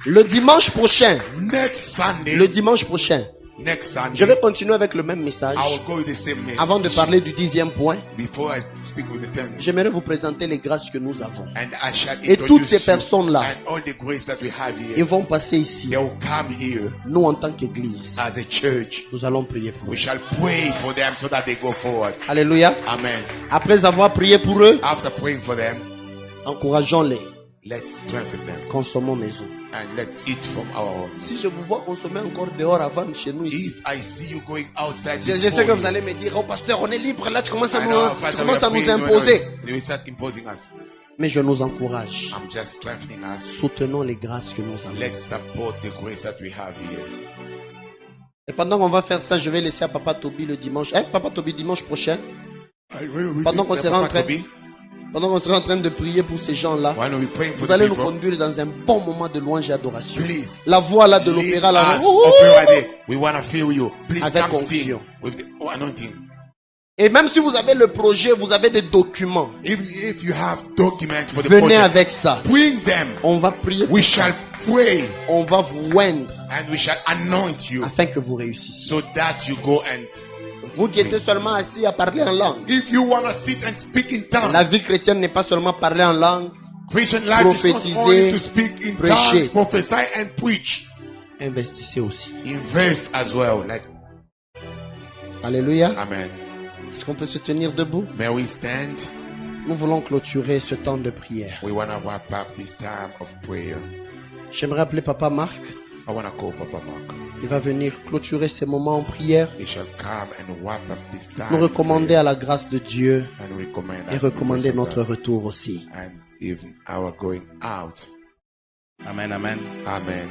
Le dimanche prochain, Next Sunday, le dimanche prochain, next Sunday, je vais continuer avec le même message. I will go with the same message. Avant de parler du 10e point, Before I speak with the 10th, j'aimerais vous présenter les grâces que nous avons. and I shall Et introduce toutes ces you personnes-là, and all the grace that we have here. ils vont passer ici. They will come here Nous, en tant qu'Église, as a church. nous allons prier pour We eux. shall pray for them so that they go forward. Alléluia. Amen. Après avoir prié pour eux, After praying for them, encourageons-les. let's strengthen them Consommons maison. and let's eat from our own. Si je vous vois consommer encore dehors avant chez nous ici, If I see you going outside, je this sais que vous morning, allez me dire, oh pasteur, on est libre, là tu commences à I nous, know, tu Pastor, commences we à are nous praying, imposer. They will start imposing us. Mais je nous encourage. I'm just strengthening us. Soutenons les grâces que nous avons. Let's support the grace that we have here. Et pendant qu'on va faire ça, je vais laisser à Papa Toby le dimanche. Papa Toby, dimanche prochain, pendant qu'on sera en train, pendant qu'on sera en train de prier pour ces gens-là, Why not we praying for vous the allez nous people? conduire dans un bon moment de louange et adoration. Please. La voix là de Lead l'opéra là. us, opera day. We want to feel you. Please Avec come sing onction. with the anointing. Et même si vous avez le projet, vous avez des documents, If you have documents for the venez project, avec ça. bring them. On va prier, We shall pray on va vous oindre and we shall anoint you afin que vous réussissiez. so that you go and. Vous qui êtes seulement assis à parler en langue. If you want to sit and speak in tongues, La vie chrétienne n'est pas seulement parler en langue, Christian life is not prophétiser, only to speak in prêcher. tongues, prophesy and preach. investissez aussi. Invest as well. Like, Alléluia. amen. Est-ce qu'on peut se tenir debout? May we stand? Nous voulons clôturer ce temps de prière. We want to wrap up this time of prayer. J'aimerais appeler Papa Marc. I want to call Papa Mark. Il va venir clôturer ces moments en prière. He shall come and wrap up this time. Nous recommander à la grâce de Dieu and recommend et us the recommander grace of notre God retour aussi. and even our going out. Amen, amen. Amen.